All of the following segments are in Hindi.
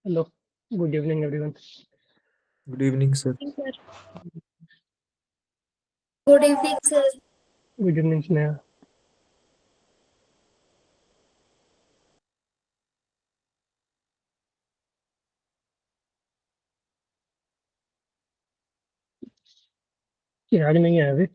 Hello. Good evening, everyone. Good evening, sir. Sir. Good evening, sir. Good evening, Sneha. चिराग नहीं आया अभी।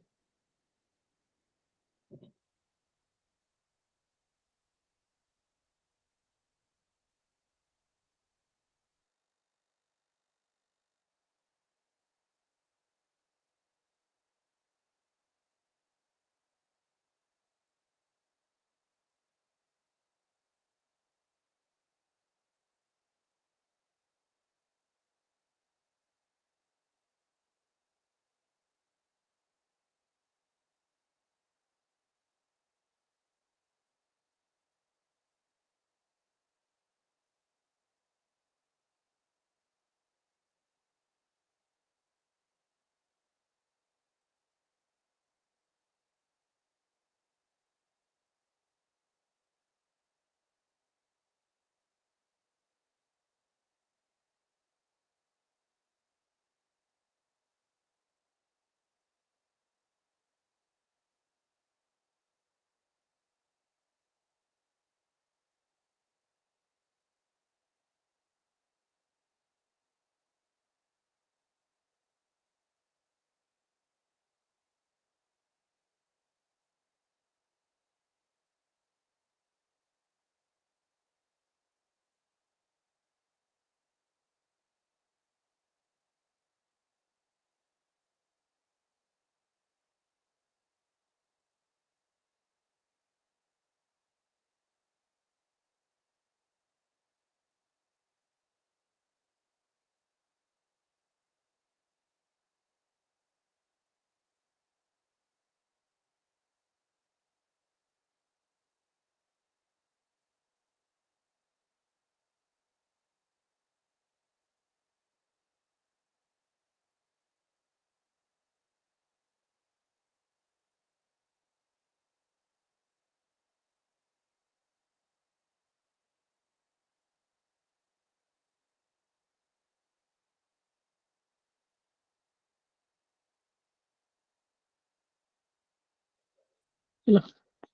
चलो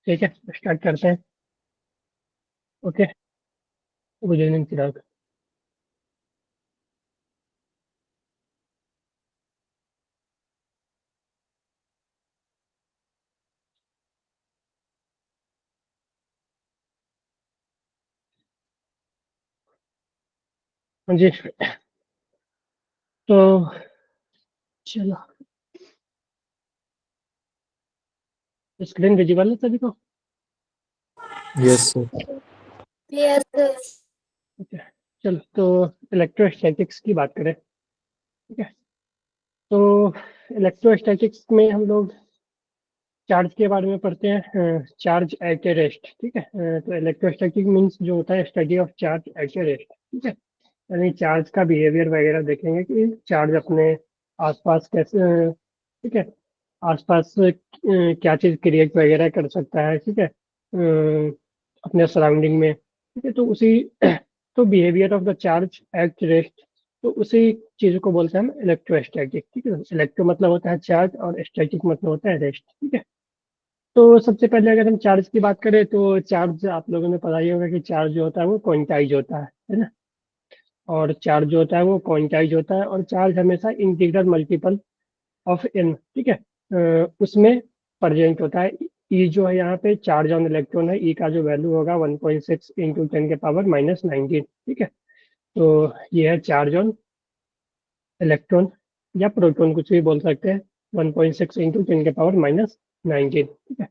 ठीक है, स्टार्ट करते हैं। ओके। गुड इवनिंग, चिराग। हाँ जी। तो चलो, स्क्रीन विजिबल है सभी को? Yes, sir. Yes, sir. Okay. चलो, तो इलेक्ट्रोस्टैटिक्स की बात करें। ठीक है। तो इलेक्ट्रोस्टैटिक्स में हम लोग चार्ज के बारे में पढ़ते हैं। Charge at A rest. ठीक है। तो इलेक्ट्रोस्टैटिक मीन्स जो होता है study of charge at A rest. ठीक है। यानी चार्ज का बिहेवियर वगैरह देखेंगे कि चार्ज अपने आसपास कैसे ठीक है, आसपास क्या चीज़ क्रिएट वगैरह कर सकता है। ठीक है। अपने सराउंडिंग में। ठीक है। तो उसी तो behaviour of the charge at rest, तो उसी चीज़ को बोलते हैं हम इलेक्ट्रोस्टैटिक। ठीक है। इलेक्ट्रो मतलब होता है चार्ज और स्टैटिक मतलब होता है रेस्ट। ठीक है। तो सबसे पहले अगर हम चार्ज की बात करें तो चार्ज आप लोगों ने पता ही होगा कि चार्ज जो होता है वो क्वांटाइज होता है ना। और चार्ज जो होता है वो क्वांटाइज होता है, और चार्ज हमेशा इंटीग्रल मल्टीपल ऑफ एन। ठीक है। उसमें प्रेजेंट होता है। ई जो है यहाँ पे चार्ज ऑन इलेक्ट्रॉन है, ई का जो वैल्यू होगा 1.6 इंटू 10 के पावर -19। ठीक है। तो ये है चार्ज ऑन इलेक्ट्रॉन या प्रोटॉन, कुछ भी बोल सकते हैं। 1.6 इंटू 10 के पावर -19। ठीक है।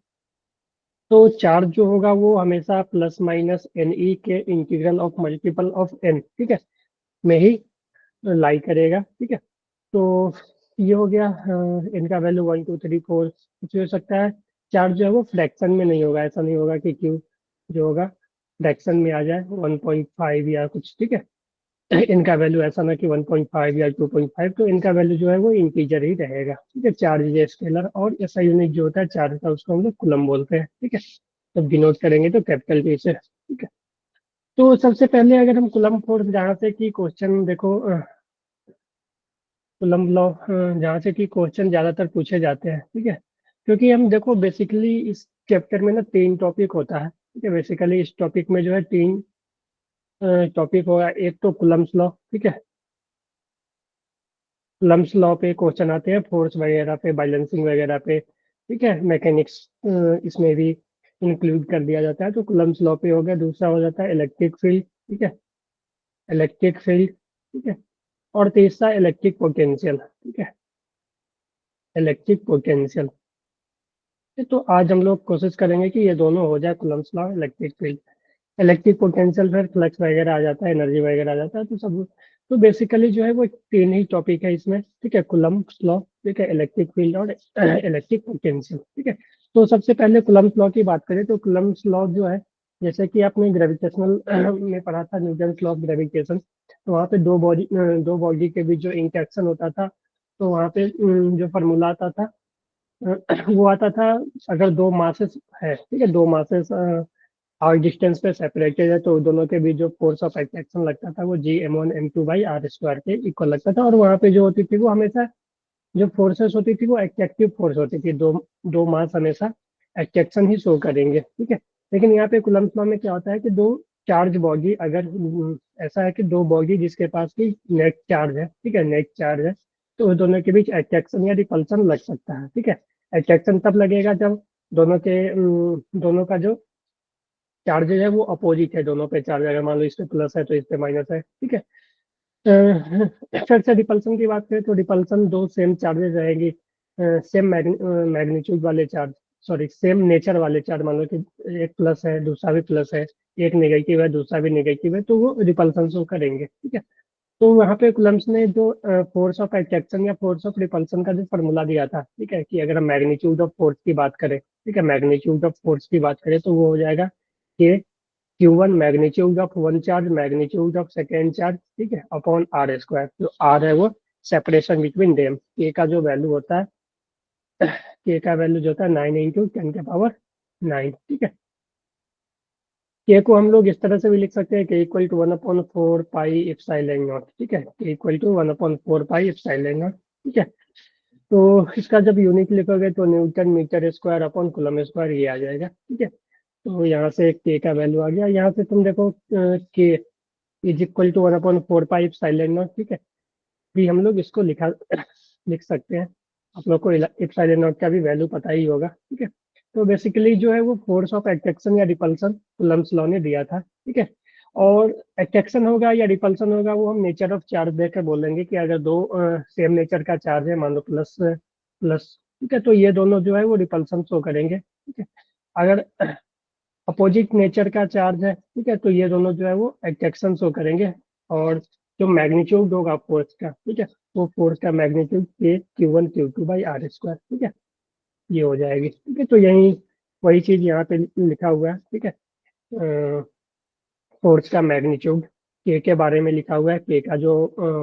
तो चार्ज जो होगा वो हमेशा प्लस माइनस एन ई के integral of multiple of N, ठीक है, में ही लाई करेगा। ठीक है। तो ये हो गया। इनका वैल्यू 1 2 3 4 कुछ भी हो सकता है। चार्ज जो है वो फ्रैक्शन में नहीं होगा, ऐसा नहीं होगा कि क्यू जो होगा फ्रैक्शन में आ जाए 1.5 या कुछ। ठीक है। इनका वैल्यू ऐसा ना कि 1.5 या 2.5, तो इनका वैल्यू जो है वो इंटीजर ही रहेगा। ठीक है। चार्ज है स्केलर, और ऐसा यूनिट जो होता है चार्ज का उसको हम लोग कूलम बोलते हैं। ठीक है। तो डिनोट करेंगे तो कैपिटल टी से। ठीक है। तो सबसे पहले अगर हम कूलम्ब फोर्स जहाँ से कि क्वेश्चन देखो, कूलम्ब लॉ जहाँ से कि क्वेश्चन ज्यादातर पूछे जाते हैं, ठीक है। क्योंकि हम देखो बेसिकली इस चैप्टर में ना 3 टॉपिक होता है, ठीक है। बेसिकली इस टॉपिक में जो है 3 टॉपिक होगा। एक तो कूलम्ब्स लॉ, ठीक है। कूलम्ब्स लॉ पे क्वेश्चन आते हैं, फोर्स वगैरह पे, बैलेंसिंग वगैरह पे, ठीक है। मैकेनिक्स इसमें भी इंक्लूड कर दिया जाता है। तो कूलम्ब्स लॉ पे हो गया। दूसरा हो जाता है इलेक्ट्रिक फील्ड, ठीक है। इलेक्ट्रिक फील्ड, ठीक है। और तीसरा इलेक्ट्रिक पोटेंशियल, ठीक है। Electric potential. तो आज हम लोग कोशिश करेंगे कि ये दोनों हो जाए, Coulomb's law, electric field. Electric potential फिर फ्लक्स वगैरह आ जाता है, एनर्जी वगैरह आ जाता है, तो सब। तो बेसिकली जो है वो 3 ही टॉपिक है इसमें, ठीक है। कूलम्ब्स लॉ, ठीक है, इलेक्ट्रिक फील्ड और इलेक्ट्रिक पोटेंशियल, ठीक है। तो सबसे पहले कूलम्ब्स लॉ की बात करें तो कूलम्ब्स लॉ जो है, जैसे कि आपने ग्रेविटेशनल में पढ़ा था, न्यूटन लॉ ऑफ ग्रेविटेशन। तो वहाँ पे दो बॉडी के बीच जो इंटरेक्शन होता था, तो वहाँ पे जो फॉर्मूला आता था, वो आता था, अगर दो मासेस है, ठीक है, दो मासेस आर डिस्टेंस पे सेपरेटेड है, तो दोनों के बीच जो फोर्स ऑफ अट्रैक्शन लगता था वो G m1 m2/r² के इक्वल लगता था। और वहाँ पे जो होती थी वो हमेशा, जो फोर्सेस होती थी वो एट्रैक्टिव फोर्स होती थी। दो दो मास हमेशा एट्रैक्शन ही शो करेंगे, ठीक है। लेकिन यहाँ पे कूलम्ब्स लॉ में क्या होता है कि दो चार्ज बॉडी, अगर ऐसा है कि दो बॉडी जिसके पास की नेट चार्ज है, ठीक है, नेट चार्ज है, तो उस दोनों के बीच अट्रैक्शन या रिपल्सन लग सकता है, ठीक है। अट्रैक्शन तब लगेगा जब दोनों का जो चार्जेज है वो अपोजिट है। दोनों पे चार्ज, अगर मान लो इस पे प्लस है तो इस पे माइनस है, ठीक है। फिर से रिपल्सन की बात करें तो रिपल्सन दो सेम चार्जेज रहेंगी, सेम मैग्नीट्यूड वाले चार्ज, सॉरी सेम नेचर वाले चार्ज। मान लो कि एक प्लस है, दूसरा भी प्लस है, एक नेगेटिव है, दूसरा भी नेगेटिव है, तो वो रिपल्सन शो करेंगे, ठीक है। तो वहाँ पे कुलम्ब्स ने जो फोर्स ऑफ अट्रैक्शन या फोर्स ऑफ रिपल्सन का जो फॉर्मूला दिया था, ठीक है, कि अगर हम मैग्नीट्यूड ऑफ फोर्स की बात करें, ठीक है, मैग्नीट्यूड ऑफ फोर्स की बात करें, तो वो हो जाएगा कि Q1 magnitude of one charge, magnitude of second charge, ठीक है, अपॉन R²। जो आर है वो सेपरेशन बिटवीन देम। के का जो वैल्यू होता है, के का वैल्यू जो होता है 9 × 10⁻⁹, ठीक है। के को हम लोग इस तरह से भी लिख सकते हैं, k equal to 1/4 pi epsilon not, ठीक है, k equal to 1/4 pi epsilon not, ठीक है। तो इसका जब यूनिट लिखोगे तो newton metre square upon coulomb square ये आ जाएगा, ठीक है। तो यहाँ से के का वैल्यू आ गया। यहाँ से तुम देखो k is equal to 1/4 pi epsilon not, ठीक है। भी हम लोग इसको लिख सकते हैं। आप लोग को एप्सिलॉन नॉट का भी वैल्यू पता ही होगा, ठीक है। तो बेसिकली जो है वो फोर्स ऑफ अट्रैक्शन या रिपल्सन कूलम्ब्स लॉ ने दिया था, ठीक है। और अट्रैक्शन होगा या रिपल्सन होगा वो हम नेचर ऑफ चार्ज देकर बोलेंगे कि अगर दो सेम नेचर का चार्ज है, मान लो प्लस प्लस, ठीक है, तो ये दोनों जो है वो रिपल्सन शो करेंगे, ठीक है। अगर अपोजिट नेचर का चार्ज है, ठीक है, तो ये दोनों जो है वो अट्रैक्शन शो करेंगे। और जो मैग्नीट्यूड होगा फोर्स का, ठीक है, वो फोर्स का मैग्नीट्यूड के Q1 Q2/r², ठीक है, ये हो जाएगी, ठीक है। तो यही वही चीज यहाँ पे लिखा हुआ है, ठीक है। फोर्स का मैग्नीट्यूड के बारे में लिखा हुआ है, के का जो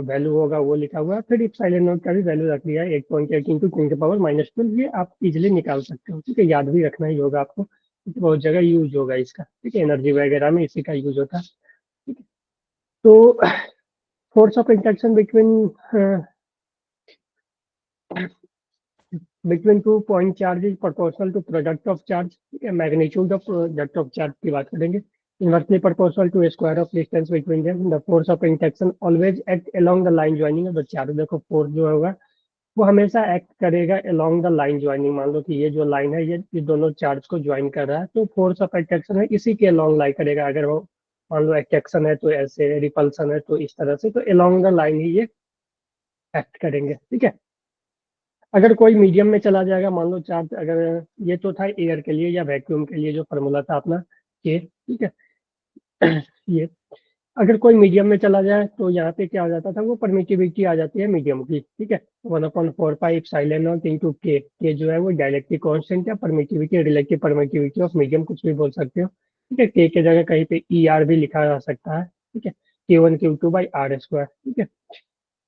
वैल्यू होगा वो लिखा हुआ है। फिर इप्सिलॉन नॉट का भी वैल्यू रख दिया है 8.8 × 10⁻⁻12। ये आप इजिली निकाल सकते हो, ठीक है, याद भी रखना ही होगा आपको, क्योंकि बहुत जगह यूज होगा इसका, ठीक है, एनर्जी वगैरह में इसी का यूज होता है, ठीक है। तो force of interaction between two point charge is proportional to product of charge, ठीक है। Magnitude of product of charge की बात करेंगे, inversely proportional to square of distance between them. The force of interaction always act along the line joining of the charge. देखो फोर्स जो होगा वो हमेशा एक्ट करेगा अलोंग द लाइन ज्वाइनिंग। मान लो कि ये जो लाइन है ये दोनों चार्ज को ज्वाइन कर रहा है, तो फोर्स ऑफ अट्रैक्शन है इसी के अलोंग लाई करेगा। अगर वो मान लो अट्रैक्शन है तो ऐसे, रिपल्सन है तो इस तरह से, तो अलोंग द लाइन ही ये एक्ट करेंगे, ठीक है। अगर कोई मीडियम में चला जाएगा, मान लो चार्ज, अगर ये तो था एयर के लिए या वैक्यूम के लिए जो फॉर्मूला था अपना, के, ठीक है। ये अगर कोई मीडियम में चला जाए तो यहाँ पे क्या हो जाता था, वो परमिटिविटी आ जाती है मीडियम की, ठीक है। 1/4 पाई एप्सिलॉन नॉट इंटू के जो है वो डायरेक्टली कांस्टेंट है, permittivity, relative permittivity of medium, कुछ भी बोल सकते हो, ठीक है। के जगह कहीं पे ER भी लिखा जा सकता है, ठीक है, Q1 Q2/r², ठीक है।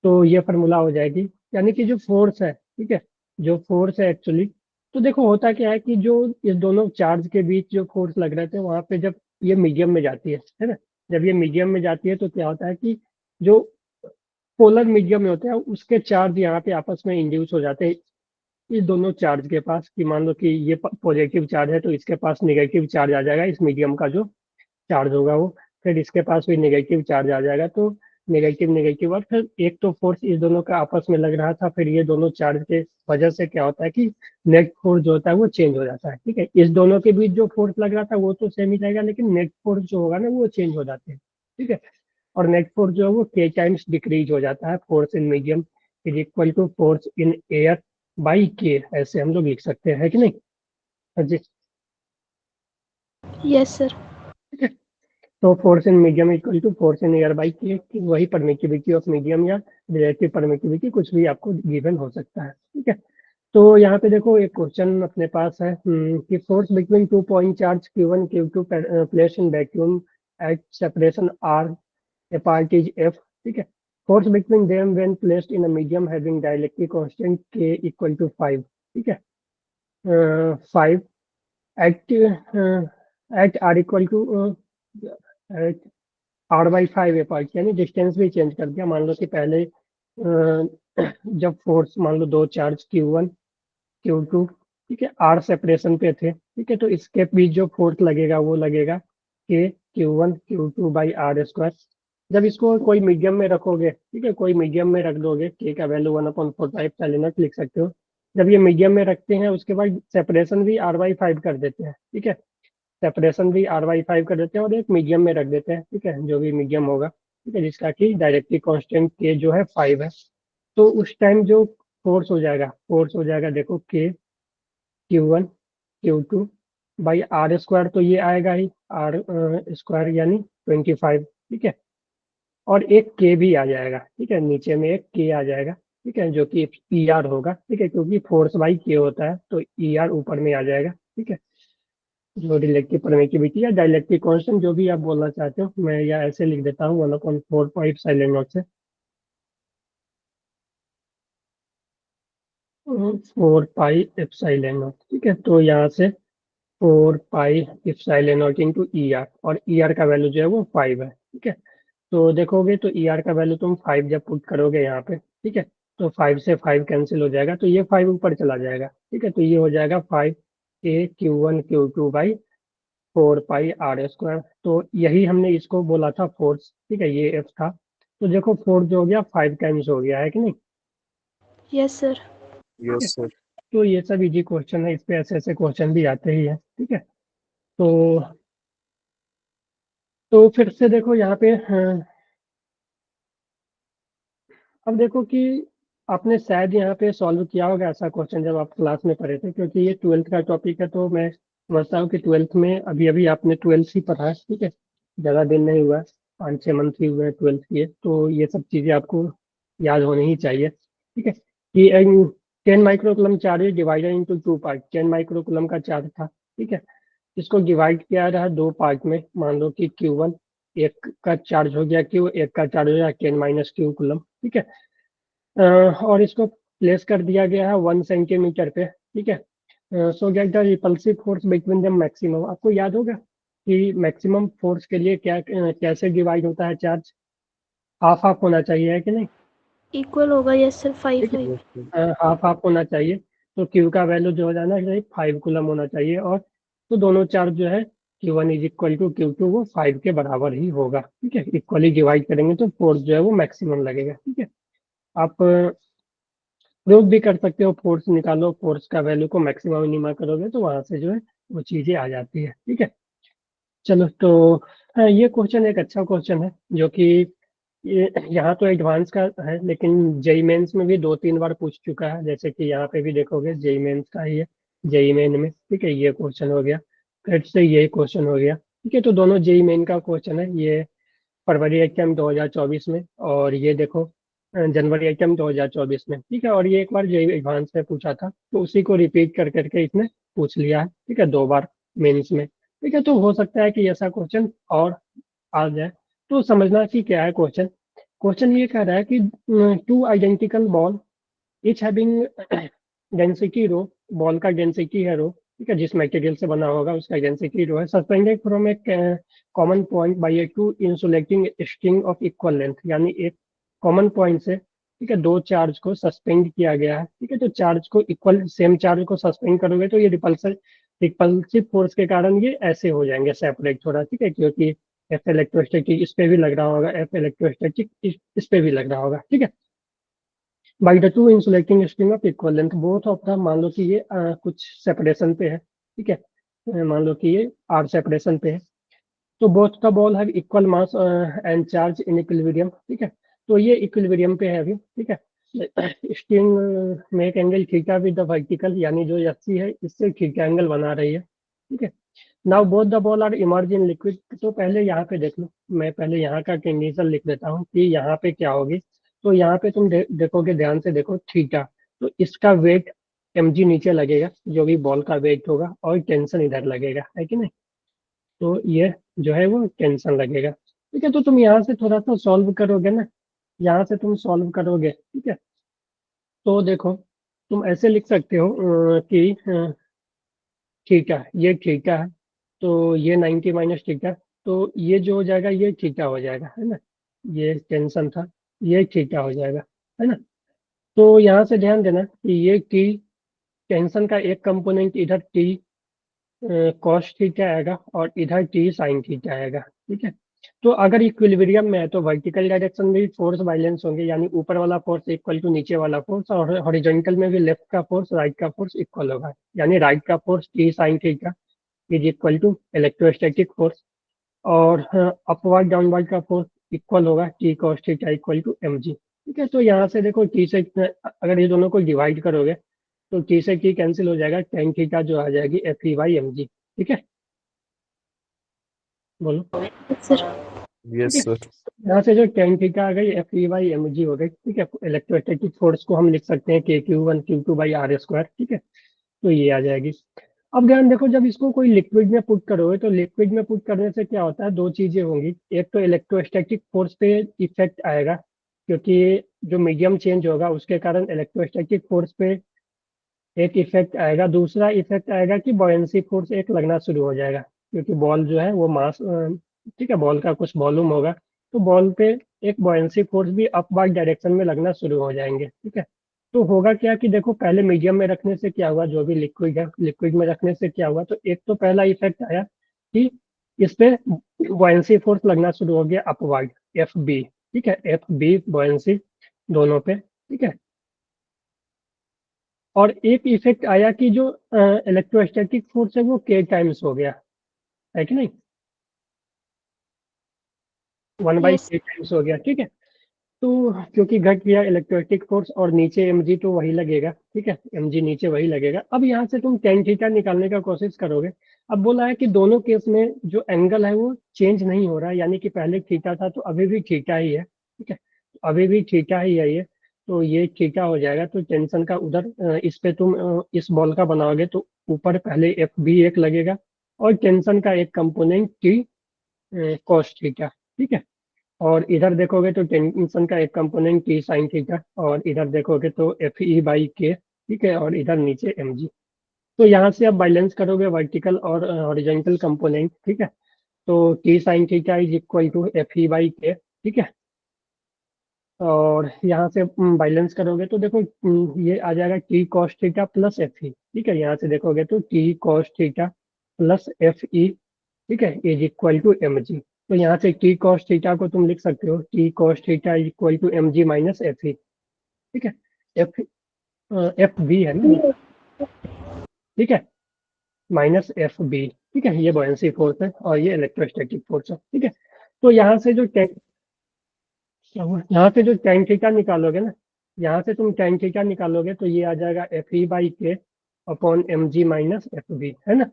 तो ये फार्मूला हो जाएगी। यानी कि जो फोर्स है, ठीक है, जो फोर्स है एक्चुअली, तो देखो होता क्या है कि जो ये दोनों चार्ज के बीच जो फोर्स लग रहे थे वहां पे जब ये मीडियम में जाती है ना, जब ये मीडियम में जाती है तो क्या होता है कि जो पोलर मीडियम में होते हैं उसके चार्ज यहाँ पे आपस में इंड्यूस हो जाते हैं इस दोनों चार्ज के पास, कि मान लो कि ये पॉजिटिव चार्ज है तो इसके पास नेगेटिव चार्ज आ जाएगा, इस मीडियम का जो चार्ज होगा वो, फिर इसके पास भी नेगेटिव चार्ज आ जाएगा, तो नेगेटिव नेगेटिव, और फिर एक तो फोर्स इस दोनों का आपस में लग रहा था, फिर ये दोनों चार्ज के वजह से क्या होता है कि नेट फोर्स जो होता है वो चेंज हो जाता है। ठीक है, इस दोनों के बीच जो फोर्स लग रहा था वो तो सेम ही रहेगा, लेकिन नेट फोर्स जो होगा ना वो चेंज हो जाते हैं। ठीक है, और नेट फोर्स जो है वो के टाइम्स डिक्रीज हो जाता है। Force in medium is equal to force in air by K, ऐसे हम लोग लिख सकते हैं, है कि नहीं? हाँ जी। Yes, sir. ठीक है, तो force in medium equal to force in air by K, वही परमिटिविटी ऑफ मीडियम या रिलेटिव परमिटिविटी, कुछ भी आपको गिवन हो सकता है। ठीक है, तो यहाँ पे देखो एक क्वेश्चन अपने पास है कि force between 2 point charge Q1 Q2 placed in vacuum at separation R apart is F। ठीक है, force between them when placed in a medium having dielectric constant K equal to 5। ठीक है, 5 at R equal to R/5 apart, यानी डिस्टेंस भी चेंज कर दिया। मान लो कि पहले जब फोर्स मान लो दो चार्ज Q1 Q2, ठीक है, R सेपरेशन पे थे, ठीक है, तो इसके बीच जो फोर्स लगेगा वो लगेगा K Q1 Q2 by R²। जब इसको कोई मीडियम में रखोगे, ठीक है, कोई मीडियम में रख दोगे, K का वैल्यू 1/4 एप्सिलॉन नॉट लिख सकते हो। जब ये मीडियम में रखते हैं उसके बाद सेपरेशन भी R/5 कर देते हैं। ठीक है, सेपरेशन भी R/5 कर देते हैं और एक मीडियम में रख देते हैं। ठीक है, जो भी मीडियम होगा, ठीक है, जिसका कि डायरेक्टली कांस्टेंट K जो है 5 है। तो उस टाइम जो फोर्स हो जाएगा देखो K Q1 Q2 by R², तो ये आएगा ही R² यानी 25। ठीक है, और एक K भी आ जाएगा। ठीक है, नीचे में एक K आ जाएगा। ठीक है, जो कि ER होगा। ठीक है, क्योंकि फोर्स बाई K होता है तो ER ऊपर में आ जाएगा। ठीक है, जो रिलेटिव परमिटिविटी या डाइलेक्ट्रिक कांस्टेंट जो भी आप बोलना चाहते हो, मैं या ऐसे लिख देता हूँ 1/4 साइलेंट नोट से 4 पाई एप्सिलॉन नॉट। ठीक है, तो यहाँ से 4 पाई एप्सिलॉन नॉट इंटू ER, और ER का वैल्यू जो है वो 5 है। ठीक है, तो देखोगे तो ER का वैल्यू तुम 5 जब पुट करोगे यहाँ पे, ठीक है, तो 5 से 5 कैंसिल हो जाएगा, तो ये 5 ऊपर चला जाएगा। ठीक है, तो ये हो जाएगा 5 Q1 Q2 by 4 pi R²। तो यही हमने इसको बोला था फोर्स। ठीक है, ये F था, तो देखो फोर्स जो हो गया 5 टाइम्स हो गया, है कि नहीं? Yes, sir. ठीक है, Yes, sir. तो ये सब इजी क्वेश्चन है, इस पे ऐसे ऐसे क्वेश्चन भी आते ही है। ठीक है, तो फिर से देखो यहाँ पे अब देखो कि आपने शायद यहाँ पे सॉल्व किया होगा ऐसा क्वेश्चन जब आप क्लास में पढ़े थे, क्योंकि ये 12th का टॉपिक है, तो मैं समझता हूँ कि 12th में अभी अभी आपने 12th ही पढ़ा है। ठीक है, ज़्यादा दिन नहीं हुआ है, 5-6 मंथ ही हुए हैं 12th किए, तो ये सब चीज़ें आपको याद होनी ही चाहिए। ठीक है, कि 10 microcoulomb charge divided into 2 part, 10 microcoulomb का चार्ज था। ठीक है, इसको डिवाइड किया रहा दो पार्ट में, मान लो कि Q1 एक का चार्ज हो गया Q, एक का चार्ज हो गया 10 - Q कुलम। ठीक है, और इसको प्लेस कर दिया गया है 1 सेंटीमीटर पे। ठीक है, सो get the repulsive force between the maximum. आपको याद होगा कि मैक्सिमम फोर्स के लिए क्या कैसे डिवाइड होता है चार्ज? हाफ हाफ होना चाहिए, है कि नहीं? Equal होगा, yes sir, 5 ठीक है, 5. Yes, sir. हाफ हाफ होना चाहिए, तो Q का वैल्यू जो हो जाना चाहिए 5 कुलम होना चाहिए, और तो दोनों चार्ज जो है Q1 is equal to Q2 वो 5 के बराबर ही होगा। ठीक है, इक्वली डिवाइड करेंगे तो फोर्स जो है वो मैक्सिमम लगेगा। ठीक है, आप प्रूव भी कर सकते हो, फोर्स निकालो, फोर्स का वैल्यू को मैक्सिमम मिनिमा करोगे तो वहां से जो है वो चीजें आ जाती है। ठीक है, चलो तो ये क्वेश्चन एक अच्छा क्वेश्चन है, जो कि यहाँ तो एडवांस का है, लेकिन जेई मेंस में भी 2-3 बार पूछ चुका है, जैसे कि यहाँ पे भी देखोगे जेई मेंस का ही है, जेई मेन में। ठीक है, ये क्वेश्चन हो गया, फिर से ये क्वेश्चन हो गया। ठीक है, तो दोनों जेई मेन का क्वेश्चन है, ये फरवरी एग्जाम 2024 में, और ये देखो जनवरी एग्जाम 2024 में। ठीक है, और ये एक बार जेई एडवांस में पूछा था, तो उसी को रिपीट कर करके इसने पूछ लिया है। ठीक है, 2 बार मेंस में। ठीक है, तो हो सकता है कि ऐसा क्वेश्चन और आ जाए। तो समझना कि क्या है क्वेश्चन। क्वेश्चन ये कह रहा है कि 2 identical ball each having density rho, ball का डेंसिटी है रो, ठीक है, जिस मटेरियल से बना होगा उसका डेंसिटी रो है। Suspended from a common point by a two insulating string of equal length, यानी एक कॉमन पॉइंट से, ठीक है, दो चार्ज को सस्पेंड किया गया है। ठीक है, तो चार्ज को इक्वल, सेम चार्ज को सस्पेंड करोगे तो ये रिपल्सिव फोर्स के कारण ये ऐसे हो जाएंगे सेपरेट थोड़ा। ठीक है, क्योंकि एफ इलेक्ट्रोस्टैटिक इस पे भी लग रहा होगा, एफ इलेक्ट्रोस्टैटिक इस पे भी लग रहा होगा। ठीक है, by the two insulating string of equal length both of the, मान लो कि ये कुछ सेपरेशन पे है। ठीक है, मान लो कि ये आर सेपरेशन पे है, तो both the ball have equal mass and charge in equilibrium. ठीक है, तो ये इक्विलिब्रियम पे है अभी। ठीक है, स्ट्रिंग में एक angle theta with the vertical, यानी जो एफसी है इससे थीटा एंगल बना रही है। ठीक है, now both the ball are immerse in liquid. तो पहले यहाँ पे देख लो, मैं पहले यहाँ का कंडीशन लिख देता हूँ कि यहाँ पे क्या होगी। तो यहाँ पे तुम देखोगे, ध्यान से देखो, थीटा, तो इसका वेट mg नीचे लगेगा, जो भी बॉल का वेट होगा, और टेंशन इधर लगेगा, है कि नहीं। तो ये जो है वो टेंशन लगेगा। ठीक है, तो तुम यहाँ से थोड़ा सा सॉल्व करोगे ना, यहाँ से तुम सॉल्व करोगे। ठीक है, तो देखो, तुम ऐसे लिख सकते हो कि थीटा, ये थीटा है, तो ये 90 माइनस थीटा, तो ये जो हो जाएगा ये थीटा हो जाएगा, है ना। ये टेंशन था, ये थीटा हो जाएगा, है ना। तो यहाँ से ध्यान देना कि ये टी, टेंशन का एक कंपोनेंट इधर टी कॉस थीटा आएगा और इधर टी साइन थीटा आएगा। ठीक है, तो अगर इक्विलिब्रियम में है तो वर्टिकल डायरेक्शन में भी फोर्स बैलेंस होंगे, यानी ऊपर वाला फोर्स इक्वल टू नीचे वाला फोर्स, और हॉरिजॉन्टल में भी लेफ्ट का फोर्स राइट का फोर्स इक्वल होगा, यानी राइट का force T sin theta is equal to electrostatic force, और अपवर्ड डाउनवर्ड का फोर्स इक्वल होगा T cos theta equal to mg। ठीक है, तो यहाँ से देखो टी से अगर ये दोनों को डिवाइड करोगे तो टी से टी कैंसिल हो जाएगा, टेन थीटा जो आ जाएगी एफ ई बाई mg। ठीक है, बोलो। Yes, sir. Yes, ठीक है, sir. यहाँ से जो टेन थीटा आ गई एफ ई बाई mg हो गई। ठीक है, इलेक्ट्रोस्टैटिक फोर्स को हम लिख सकते हैं k Q one Q two by R square. ठीक है, तो ये आ जाएगी। अब ध्यान देखो, जब इसको कोई लिक्विड में पुट करोगे तो लिक्विड में पुट करने से क्या होता है, दो चीजें होंगी। एक तो इलेक्ट्रोस्टैटिक फोर्स पे इफेक्ट आएगा, क्योंकि जो मीडियम चेंज होगा उसके कारण इलेक्ट्रोस्टैटिक फोर्स पे एक इफेक्ट आएगा। दूसरा इफेक्ट आएगा कि बॉयंसी फोर्स एक लगना शुरू हो जाएगा, क्योंकि बॉल जो है वो मास, ठीक है, बॉल का कुछ वॉल्यूम होगा, तो बॉल पे एक बॉयंसी फोर्स भी अपवर्ड डायरेक्शन में लगना शुरू हो जाएंगे। ठीक है, तो होगा क्या कि देखो, पहले मीडियम में रखने से क्या हुआ, जो भी लिक्विड है लिक्विड में रखने से क्या हुआ, तो एक तो पहला इफेक्ट आया कि इस पे बॉयंसी फोर्स लगना शुरू हो गया अपवर्ड, एफ बी। ठीक है, एफ बी बॉयंसी दोनों पे। ठीक है, और एक इफेक्ट आया कि जो इलेक्ट्रोस्टैटिक फोर्स है वो के टाइम्स हो गया, है कि नहीं, 1/k Yes. टाइम्स हो गया। ठीक है, तो क्योंकि घट गया इलेक्ट्रोस्टैटिक फोर्स और नीचे mg तो वही लगेगा। ठीक है, mg नीचे वही लगेगा। अब यहाँ से तुम टेन थीटा निकालने का कोशिश करोगे। अब बोला है कि दोनों केस में जो एंगल है वो चेंज नहीं हो रहा है, यानी कि पहले थीटा था तो अभी भी थीटा ही है। ठीक है, अभी भी थीटा ही है ये, तो ये थीटा हो जाएगा। तो टेंशन का उधर इस पे तुम इस बॉल का बनाओगे तो ऊपर पहले एफ बी एक लगेगा और टेंशन का एक कंपोनेंट टी कॉस थीटा। ठीक है, और इधर देखोगे तो टेंशन का एक कंपोनेंट टी साइन थीटा, और इधर देखोगे तो एफ ई बाई के। ठीक है, और इधर नीचे एम जी। तो यहाँ से आप बैलेंस करोगे वर्टिकल और हॉरिजॉन्टल कंपोनेंट। ठीक है, तो T sin theta is equal to F E by K. ठीक है, और यहाँ से बैलेंस करोगे तो देखो ये आ जाएगा T cos theta plus F E. ठीक है, यहाँ से देखोगे तो T cos theta plus F E, ठीक है, is equal to M G. तो यहाँ से टी कॉस थीटा को तुम लिख सकते हो T cos theta is equal to M G minus F E. ठीक है, एफ एफ बी है ना। ठीक है, माइनस एफ बी। ठीक है, ये बॉयंसी फोर्स है और ये इलेक्ट्रोस्टैटिक फोर्स है। ठीक है, तो यहाँ से जो यहाँ से जो टेन थीटा निकालोगे ना, यहाँ से तुम टेन थीटा निकालोगे तो ये आ जाएगा F E by K upon M G minus F B, है ना।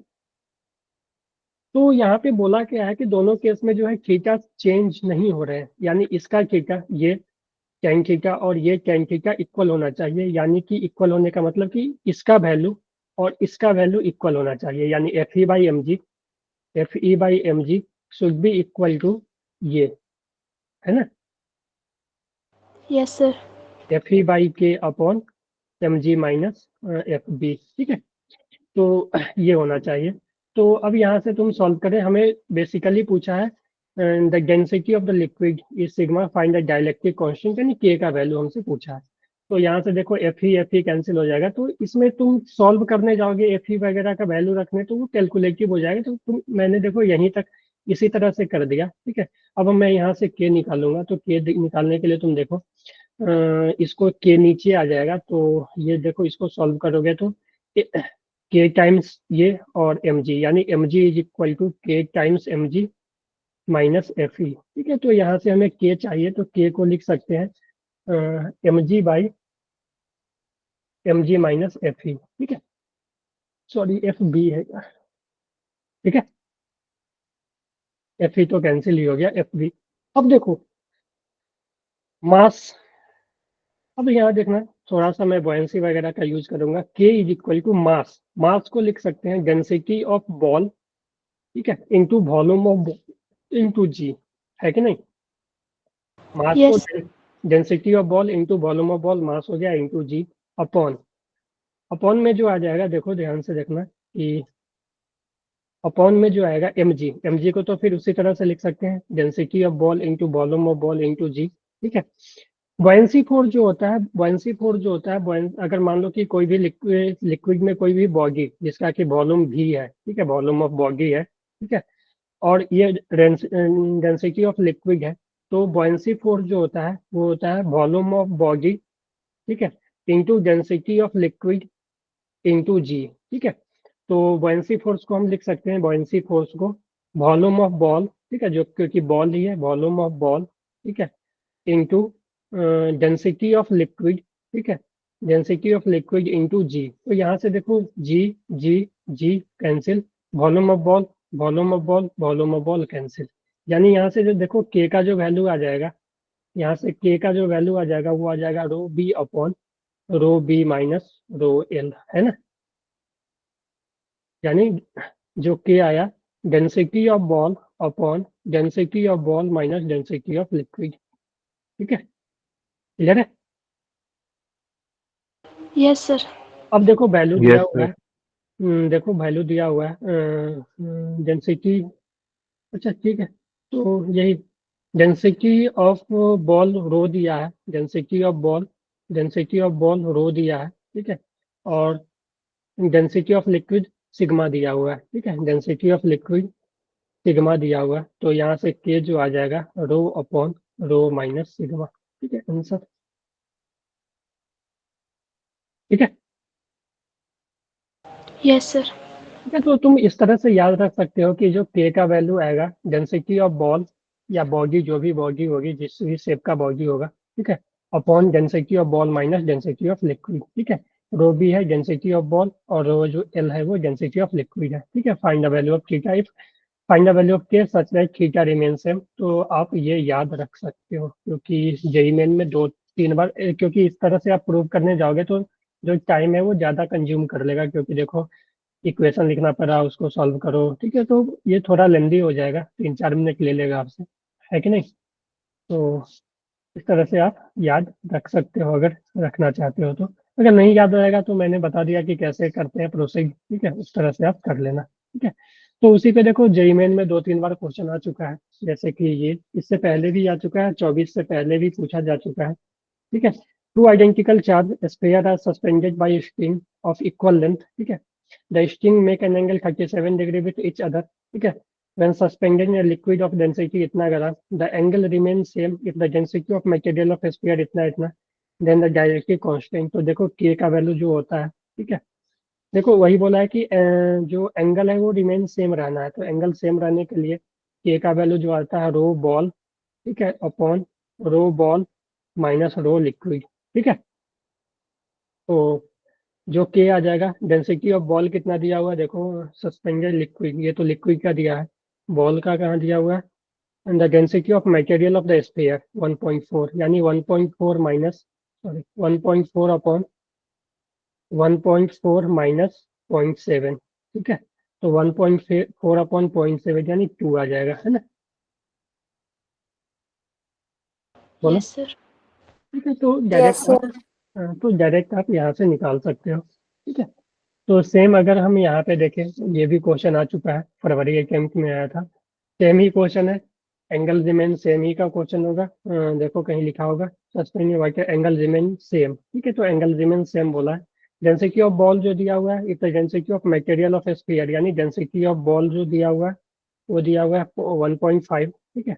तो यहाँ पे बोला क्या है कि दोनों केस में जो है थीटा चेंज नहीं हो रहे हैं, यानी इसका थीटा, ये टेन थीटा और ये टेन थीटा इक्वल होना चाहिए, यानी कि इक्वल होने का मतलब कि इसका वैल्यू और इसका वैल्यू इक्वल होना चाहिए, यानी F E by M G, F E by M G should be equal to ये, है ना, Yes, sir. F E by K upon M G minus F B. ठीक है, तो ये होना चाहिए। तो अब यहाँ से तुम सॉल्व करें, हमें बेसिकली पूछा है the density of the liquid is sigma, find the dielectric constant, यानी के का वैल्यू हमसे पूछा है। तो यहाँ से देखो एफ ही कैंसिल हो जाएगा, तो इसमें तुम सॉल्व करने जाओगे एफ ही वगैरह का वैल्यू रखने, तो वो कैलकुलेटिव हो जाएगा। तो मैंने देखो यहीं तक इसी तरह से कर दिया, ठीक है। अब मैं यहाँ से के निकालूंगा, तो के निकालने के लिए तुम देखो इसको के नीचे आ जाएगा, तो ये देखो इसको सॉल्व करोगे तो के टाइम्स ये और एम जी, यानी M G is equal to K times M G minus F E, ठीक है। तो यहाँ से हमें के चाहिए, तो के को लिख सकते हैं M G by M G minus F E, ठीक है। सॉरी एफ बी है, ठीक है। एफ ई तो कैंसिल ही हो गया, एफ बी। अब देखो मास, अब यहाँ देखना थोड़ा सा मैं बॉयंसी वगैरह का यूज करूंगा। K is equal to mass, mass को लिख सकते हैं डेंसिटी ऑफ बॉल, ठीक है, into volume of into G, है कि नहीं। मास को Yes. Density of ball into volume of ball, mass हो गया इंटू जी अपॉन, अपॉन में जो आ जाएगा देखो ध्यान से देखना कि अपॉन में जो आएगा एम जी को तो फिर उसी तरह से लिख सकते हैं density of ball into volume of ball into G, ठीक है। बॉयंसी फोर्स जो होता है, बॉयंसी फोर्स जो होता है, अगर मान लो कि कोई भी लिक्विड में कोई भी बॉडी जिसका कि वॉल्यूम भी है, ठीक है, वॉल्यूम ऑफ बॉडी है, ठीक है, और ये डेंसिटी ऑफ लिक्विड है, तो बॉयंसी फोर्स जो होता है वो होता है वॉल्यूम ऑफ बॉडी, ठीक है, into density of liquid into G, ठीक है। तो बॉयंसी फोर्स को हम लिख सकते हैं, बॉयंसी फोर्स को वॉल्यूम ऑफ बॉल, ठीक है, जो क्योंकि बॉल ही है, वॉल्यूम ऑफ बॉल, ठीक है, इंटू डेंसिटी ऑफ लिक्विड, ठीक है, density of liquid into G. तो यहाँ से देखो G G G cancel, volume of ball volume of ball volume of ball cancel, यानी यहाँ से जो देखो के का जो वैल्यू आ जाएगा, यहाँ से के का जो वैल्यू आ जाएगा वो आ जाएगा rho B upon rho B minus rho L, है ना। यानी जो के आया density of ball upon density of ball minus density of liquid, ठीक है, क्लियर है। Yes, sir. अब देखो वैल्यू दिया Yes, हुआ sir. है, देखो वैल्यू दिया हुआ है डेंसिटी, अच्छा ठीक है, तो यही डेंसिटी ऑफ बॉल रो दिया है, डेंसिटी ऑफ बॉल रो दिया है, ठीक है, और डेंसिटी ऑफ लिक्विड सिग्मा दिया हुआ है, ठीक है, डेंसिटी ऑफ लिक्विड सिग्मा दिया हुआ है, तो यहाँ से के जो आ जाएगा rho upon rho minus sigma, ठीक है, आंसर, ठीक है। Yes, sir. ठीक है, तो तुम इस तरह से याद रख सकते हो कि जो के का वैल्यू आएगा डेंसिटी ऑफ बॉल या बॉडी, जो भी बॉडी होगी, जिस भी शेप का बॉडी होगा, ठीक है, upon density of ball minus density of liquid, ठीक है। रो बी है डेंसिटी ऑफ बॉल और रो जो एल है वो डेंसिटी ऑफ लिक्विड है, ठीक है। Find the value of theta if find the value of K such that theta remain same, तो आप ये याद रख सकते हो, क्योंकि जेईई मेन में 2-3 बार क्योंकि इस तरह से आप प्रूव करने जाओगे तो जो टाइम है वो ज़्यादा कंज्यूम कर लेगा, क्योंकि देखो इक्वेशन लिखना पड़ा, उसको सॉल्व करो, ठीक है, तो ये थोड़ा लेंदी हो जाएगा, 3-4 मिनट ले लेगा आपसे, है कि नहीं। तो इस तरह से आप याद रख सकते हो अगर रखना चाहते हो तो, अगर नहीं याद रहेगा तो मैंने बता दिया कि कैसे करते हैं प्रोसेस, ठीक है, उस तरह से आप कर लेना, ठीक है। तो उसी पे देखो जेईई मेन में 2-3 बार क्वेश्चन आ चुका है, जैसे कि ये इससे पहले भी आ चुका है, 24 से पहले भी पूछा जा चुका है, ठीक है। Two identical charge sphere are suspended by string of equal length, ठीक है, the string make an angle 37 degree with each other, ठीक है, when suspended in a liquid of density इतना ग्राम, the angle remains same if the density of material of sphere इतना इतना, then the डायरेक्टिव कांस्टेंट। तो देखो k का वैल्यू जो होता है, ठीक है, देखो वही बोला है कि जो एंगल है वो रिमेन सेम रहना है, तो एंगल सेम रहने के लिए k का वैल्यू जो आता है रो बॉल, ठीक है, upon rho ball minus rho liquid, ठीक है। तो जो के आ जाएगा डेंसिटी ऑफ बॉल कितना दिया हुआ है देखो, सस्पेंडेड लिक्विड, ये तो लिक्विड का दिया है, बॉल का कहाँ दिया हुआ है, and the density of material of the sphere 1.4, यानी 1.4 माइनस सॉरी 1.4 अपॉन 1.4 माइनस 0.7, ठीक है, तो 1.4 अपॉन 0.7 यानी 2 आ जाएगा, है ना, बोलो, Yes, sir. ठीक है। तो Yes, डायरेक्ट sir. आप तो डायरेक्ट आप यहाँ से निकाल सकते हो, ठीक है। तो सेम अगर हम यहाँ पे देखें, ये भी क्वेश्चन आ चुका है, फरवरी के कैंप में आया था, सेम ही क्वेश्चन है। एंगल रिमेन सेम ही का क्वेश्चन होगा। देखो कहीं लिखा होगा, sustain white angle remain same, ठीक है। तो एंगल रिमेन सेम बोला है। डेंसिटी ऑफ बॉल जो दिया हुआ है, it density of material of sphere, यानी डेंसिटी ऑफ बॉल जो दिया हुआ है वो दिया हुआ है 1.5, ठीक है।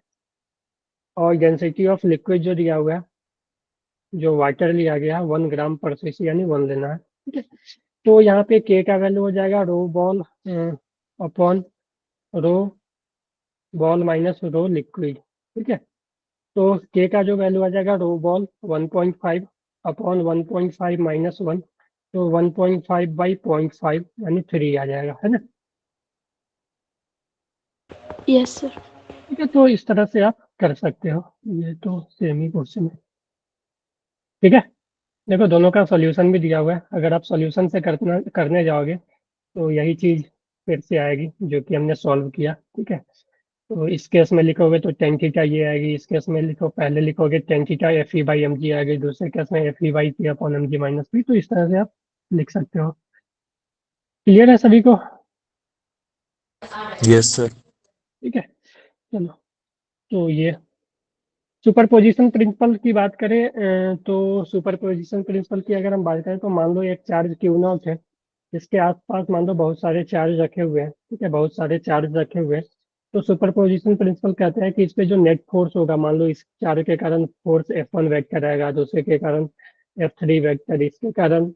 और डेंसिटी ऑफ लिक्विड जो दिया हुआ है, जो वाटर लिया गया है 1 ग्राम/cc, यानी 1 लेना है, ठीक है। तो यहाँ पे के का वैल्यू हो जाएगा rho ball upon rho ball minus rho liquid, ठीक है। तो के का जो वैल्यू आ जाएगा रो बॉल 1.5 अपॉन 1.5 माइनस 1, तो 1.5 बाई 0.5 यानी 3 आ जाएगा, है ना। Yes, sir. ठीक है, तो इस तरह से आप कर सकते हो। ये तो सेम ही क्वेश्चन है, ठीक है। देखो दोनों का सॉल्यूशन भी दिया हुआ है, अगर आप सॉल्यूशन से करने जाओगे तो यही चीज फिर से आएगी जो कि हमने सॉल्व किया, ठीक है। तो इस केस में लिखोगे तो टेन थीटा ये आएगी, इस केस में पहले लिखोगे tan theta F E by M G आएगी, दूसरे केस में F E by T upon M G minus P. तो इस तरह से आप लिख सकते हो। क्लियर है सभी को? Yes, sir. ठीक है, चलो। तो ये सुपरपोजिशन प्रिंसिपल की बात करें, तो सुपरपोजिशन प्रिंसिपल की अगर हम बात करें तो मान लो एक चार्ज क्यू नॉट है, इसके आसपास मान लो बहुत सारे चार्ज रखे हुए हैं, ठीक है, बहुत सारे चार्ज रखे हुए हैं। तो सुपरपोजिशन प्रिंसिपल कहते हैं कि इस पे जो नेट फोर्स होगा, मान लो इस चार्ज के कारण फोर्स F1 वेक्टर आएगा, दूसरे के कारण F3 वेक्टर, इसके कारण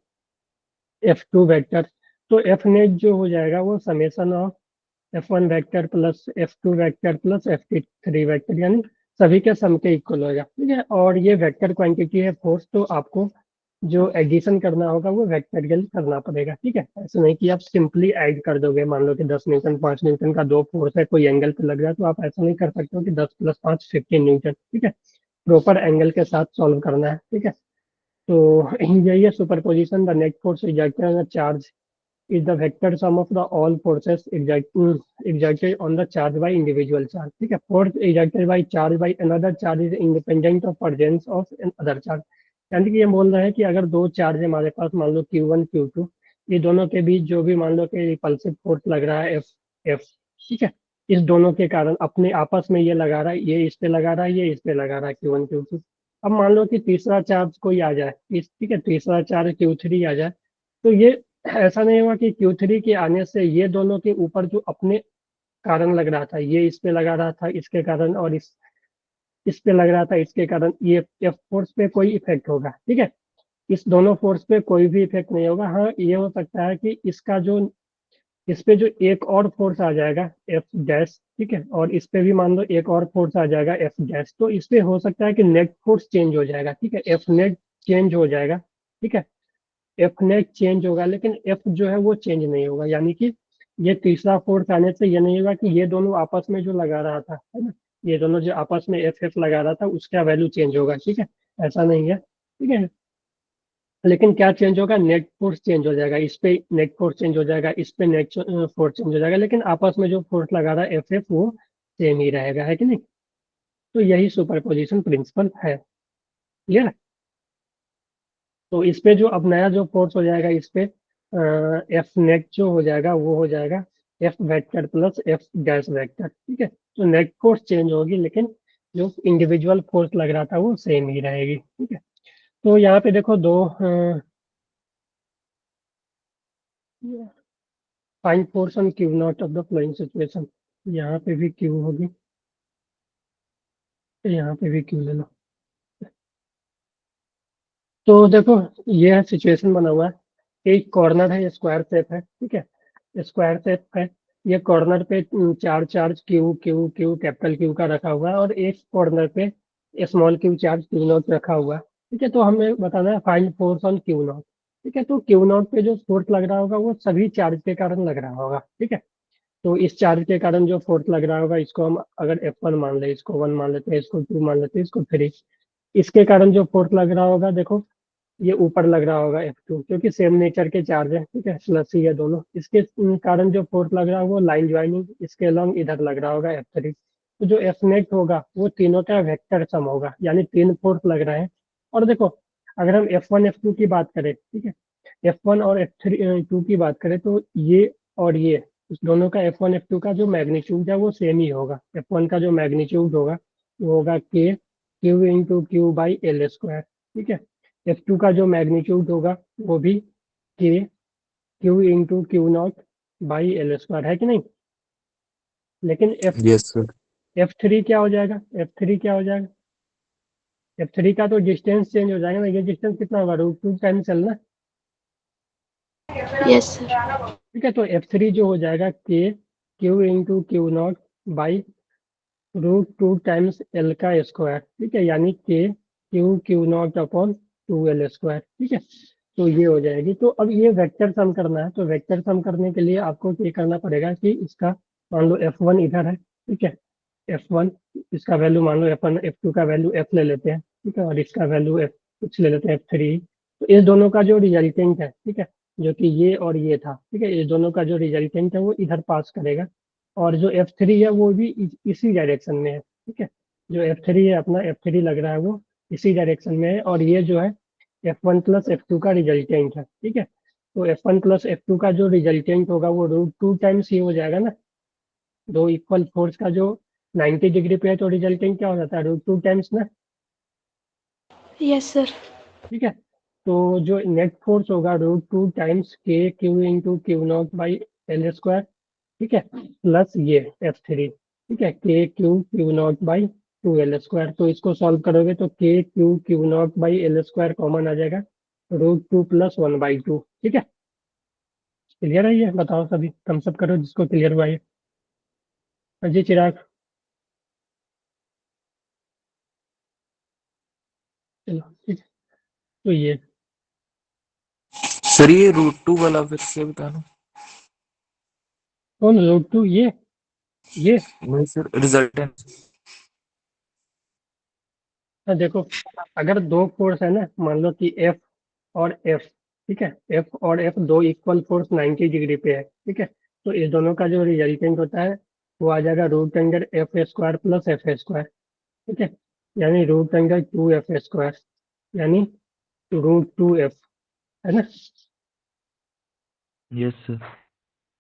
F2 वेक्टर। तो एफ नेट जो हो जाएगा वो summation of F1 vector plus F2 vector plus F3 vector, यानी सभी के सम के इक्वल होगा, ठीक है। और ये वेक्टर क्वांटिटी है फोर्स, तो आपको जो एडिशन करना होगा वो वेक्टोरियल करना पड़ेगा, ठीक है। ऐसे नहीं कि आप सिंपली ऐड कर दोगे, मान लो कि 10 न्यूटन 5 न्यूटन का दो फोर्स है, कोई एंगल पे लग रहा है, तो आप ऐसा नहीं कर सकते हो कि 10 + 5 15 न्यूटन, ठीक है। प्रॉपर एंगल के साथ सॉल्व करना है, ठीक है। तो यही है superposition. The net force exerted on the charge is the vector sum of the all forces exerted on the charge by individual charge, ठीक है। force exerted by charge by another charge is independent of presence of another charge, यानी कि ये बोल रहे हैं कि अगर दो चार्ज है हमारे पास, मान लो Q1 Q2, ये दोनों के बीच जो भी मान लो कि रिपल्सिव फोर्स लग रहा है F, ठीक है, इस दोनों के कारण अपने आपस में ये लगा रहा है, ये इस पे लगा रहा है, ये इस पे लगा रहा है Q1 Q2। अब मान लो कि तीसरा चार्ज कोई आ जाए, ठीक है, तीसरा चार्ज Q3 आ जाए, तो ये ऐसा नहीं हुआ कि Q3 के आने से ये दोनों के ऊपर जो अपने कारण लग रहा था, ये इस पे लगा रहा था इसके कारण, और इस पे लग रहा था इसके कारण, ये फोर्स पे कोई इफेक्ट होगा, ठीक है। इस दोनों फोर्स पे कोई भी इफेक्ट नहीं होगा। हाँ, ये हो सकता है कि इसका जो इस पे जो एक और फोर्स आ जाएगा एफ डैश, ठीक है, और इस पे भी मान लो एक और फोर्स आ जाएगा एफ डैश, तो इस पे हो सकता है कि नेट फोर्स चेंज हो जाएगा, ठीक है, एफ नेट चेंज हो जाएगा, ठीक है। एफ नेट चेंज होगा, लेकिन एफ जो है वो चेंज नहीं होगा, यानी कि ये तीसरा फोर्स आने से ये नहीं होगा कि ये दोनों आपस में जो लगा रहा था, है ना, ये दोनों जो आपस में एफ एफ लगा रहा था उसका वैल्यू चेंज होगा, ठीक है। ऐसा नहीं है, ठीक है। लेकिन क्या चेंज होगा, नेट फोर्स चेंज हो जाएगा, इस पे नेट फोर्स चेंज हो जाएगा, इस पे नेट फोर्स चेंज हो जाएगा, लेकिन आपस में जो फोर्स लगा रहा है एफ एफ वो सेम ही रहेगा, है कि नहीं। तो यही सुपरपोजिशन प्रिंसिपल है, क्लियर। तो इस पे जो अब नया जो फोर्स हो जाएगा, इस पे एफ नेट जो हो जाएगा वो हो जाएगा F vector plus F dash vector, ठीक है। तो नेट फोर्स चेंज होगी, लेकिन जो इंडिविजुअल फोर्स लग रहा था वो सेम ही रहेगी, ठीक है। तो यहाँ पे देखो दो find force on Q not of the flowing situation, यहाँ पे भी क्यू होगी, यहाँ पे भी क्यू ले लो। तो देखो ये सिचुएशन बना हुआ है, एक कॉर्नर है, स्क्वायर शेप है, ठीक है, स्क्वायर शेप है। ये कॉर्नर पे चार charge Q Q Q capital Q का रखा हुआ है, और एक कॉर्नर पे small Q charge Q not रखा हुआ है, ठीक है। तो हमें बताना है find force on Q not, ठीक है। तो क्यू नॉट पे जो फोर्स लग रहा होगा वो सभी चार्ज के कारण लग रहा होगा, ठीक है। तो इस चार्ज के कारण जो फोर्स लग रहा होगा, इसको हम अगर F1 मान ले, इसको 1 मान लेते हैं, इसको 2 मान लेते हैं, इसको 3। इसके कारण जो फोर्स लग रहा होगा, देखो ये ऊपर लग रहा होगा F2, क्योंकि सेम नेचर के चार्ज है, ठीक है, प्लस ही है दोनों। इसके कारण जो फोर्स लग रहा है वो लाइन ज्वाइनिंग इसके अलोंग इधर लग रहा होगा F3। तो जो F नेट होगा वो तीनों का वेक्टर सम होगा, यानी तीन फोर्स लग रहे हैं। और देखो अगर हम F1 F2 की बात करें, ठीक है, F1 और F2 की बात करें तो ये और ये इस दोनों का F1 F2 का जो मैग्नीट्यूड है वो सेम ही होगा। F1 का जो मैग्नीट्यूड होगा वो होगा K Q into Q by L square, ठीक है। F2 का जो मैग्नीट्यूड होगा वो भी K Q into Q naught by L square, है कि नहीं। लेकिन Yes, sir. F3 क्या हो जाएगा, F3 क्या हो जाएगा, F3 का तो डिस्टेंस चेंज हो जाएगा ना। ये डिस्टेंस कितना होगा, √2 टाइम्स एल ना, Yes, sir. ठीक है। तो F3 जो हो जाएगा K Q into Q naught by √2 times L का स्क्वायर, ठीक है, यानी K Q not upon 2L square, ठीक है। तो ये हो जाएगी। तो अब ये वेक्टर सम करना है, तो वेक्टर सम करने के लिए आपको क्या करना पड़ेगा कि इसका मान लो F1 इधर है, ठीक है। F1 इसका वैल्यू मान लो F1, F2 का वैल्यू F ले लेते हैं, ठीक है, और इसका वैल्यू F कुछ ले लेते हैं F3। तो इस दोनों का जो रिजल्टेंट है, ठीक है, जो कि ये और ये था, ठीक है, इस दोनों का जो रिजल्टेंट है वो इधर पास करेगा। और जो F3 है वो भी इसी डायरेक्शन में है, ठीक है। जो F3 है अपना F3 लग रहा है वो इसी डायरेक्शन में है, और ये जो है F1 प्लस F2 का रिजल्टेंट है, ठीक है। तो F1 प्लस F2 का जो रिजल्टेंट होगा वो √2 टाइम्स ये हो जाएगा ना। दो इक्वल फोर्स का जो 90 डिग्री पे है तो रिजल्टेंट क्या हो जाता है, √2 टाइम्स ना, Yes, sir. ठीक है। तो जो नेट फोर्स होगा √2 times K Q into Q naught by L square, ठीक है, प्लस ये F3, ठीक है, K Q naught by 2L square. तो इसको सॉल्व करोगे तो K naught by L square common आ जाएगा, √2 प्लस 1/2, ठीक है। क्लियर है ये, बताओ सभी, थम्स अप करो जिसको क्लियर हुआ ये। अजय, चिराग, चलो ठीक है। तो ये सर ये √2 वाला फिर से बताना। कौन √2, ये नहीं सर, रिजल्टेंट। देखो, अगर दो फोर्स है ना, मान लो कि F और F, ठीक है, F और F दो इक्वल फोर्स 90 डिग्री पे है, ठीक है। तो इस दोनों का जो रिजल्टेंट होता है वो आ जाएगा √F² प्लस F², ठीक है, यानी √2F², यानी √2F, है ना। Yes sir.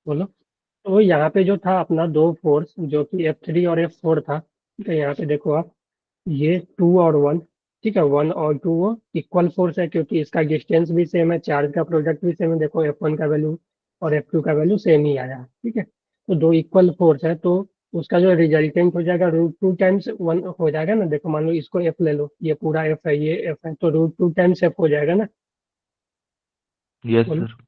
बोलो। तो यहाँ पे जो था अपना दो फोर्स जो कि F3 और F4 था, ठीक है, यहाँ पे देखो आप, ये 2 और 1, ठीक है, 1 और 2 वो इक्वल फोर्स है क्योंकि इसका डिस्टेंस भी सेम है, चार्ज का प्रोडक्ट भी सेम है। देखो F1 का वैल्यू और F2 का वैल्यू सेम ही आया है, ठीक है। तो दो इक्वल फोर्स है तो उसका जो रिजल्टेंट हो जाएगा √2 टाइम्स 1 हो जाएगा ना। देखो मान लो इसको F ले लो, ये पूरा F है, ये F है, तो √2 टाइम्स F हो जाएगा ना। यस बोलो, सर।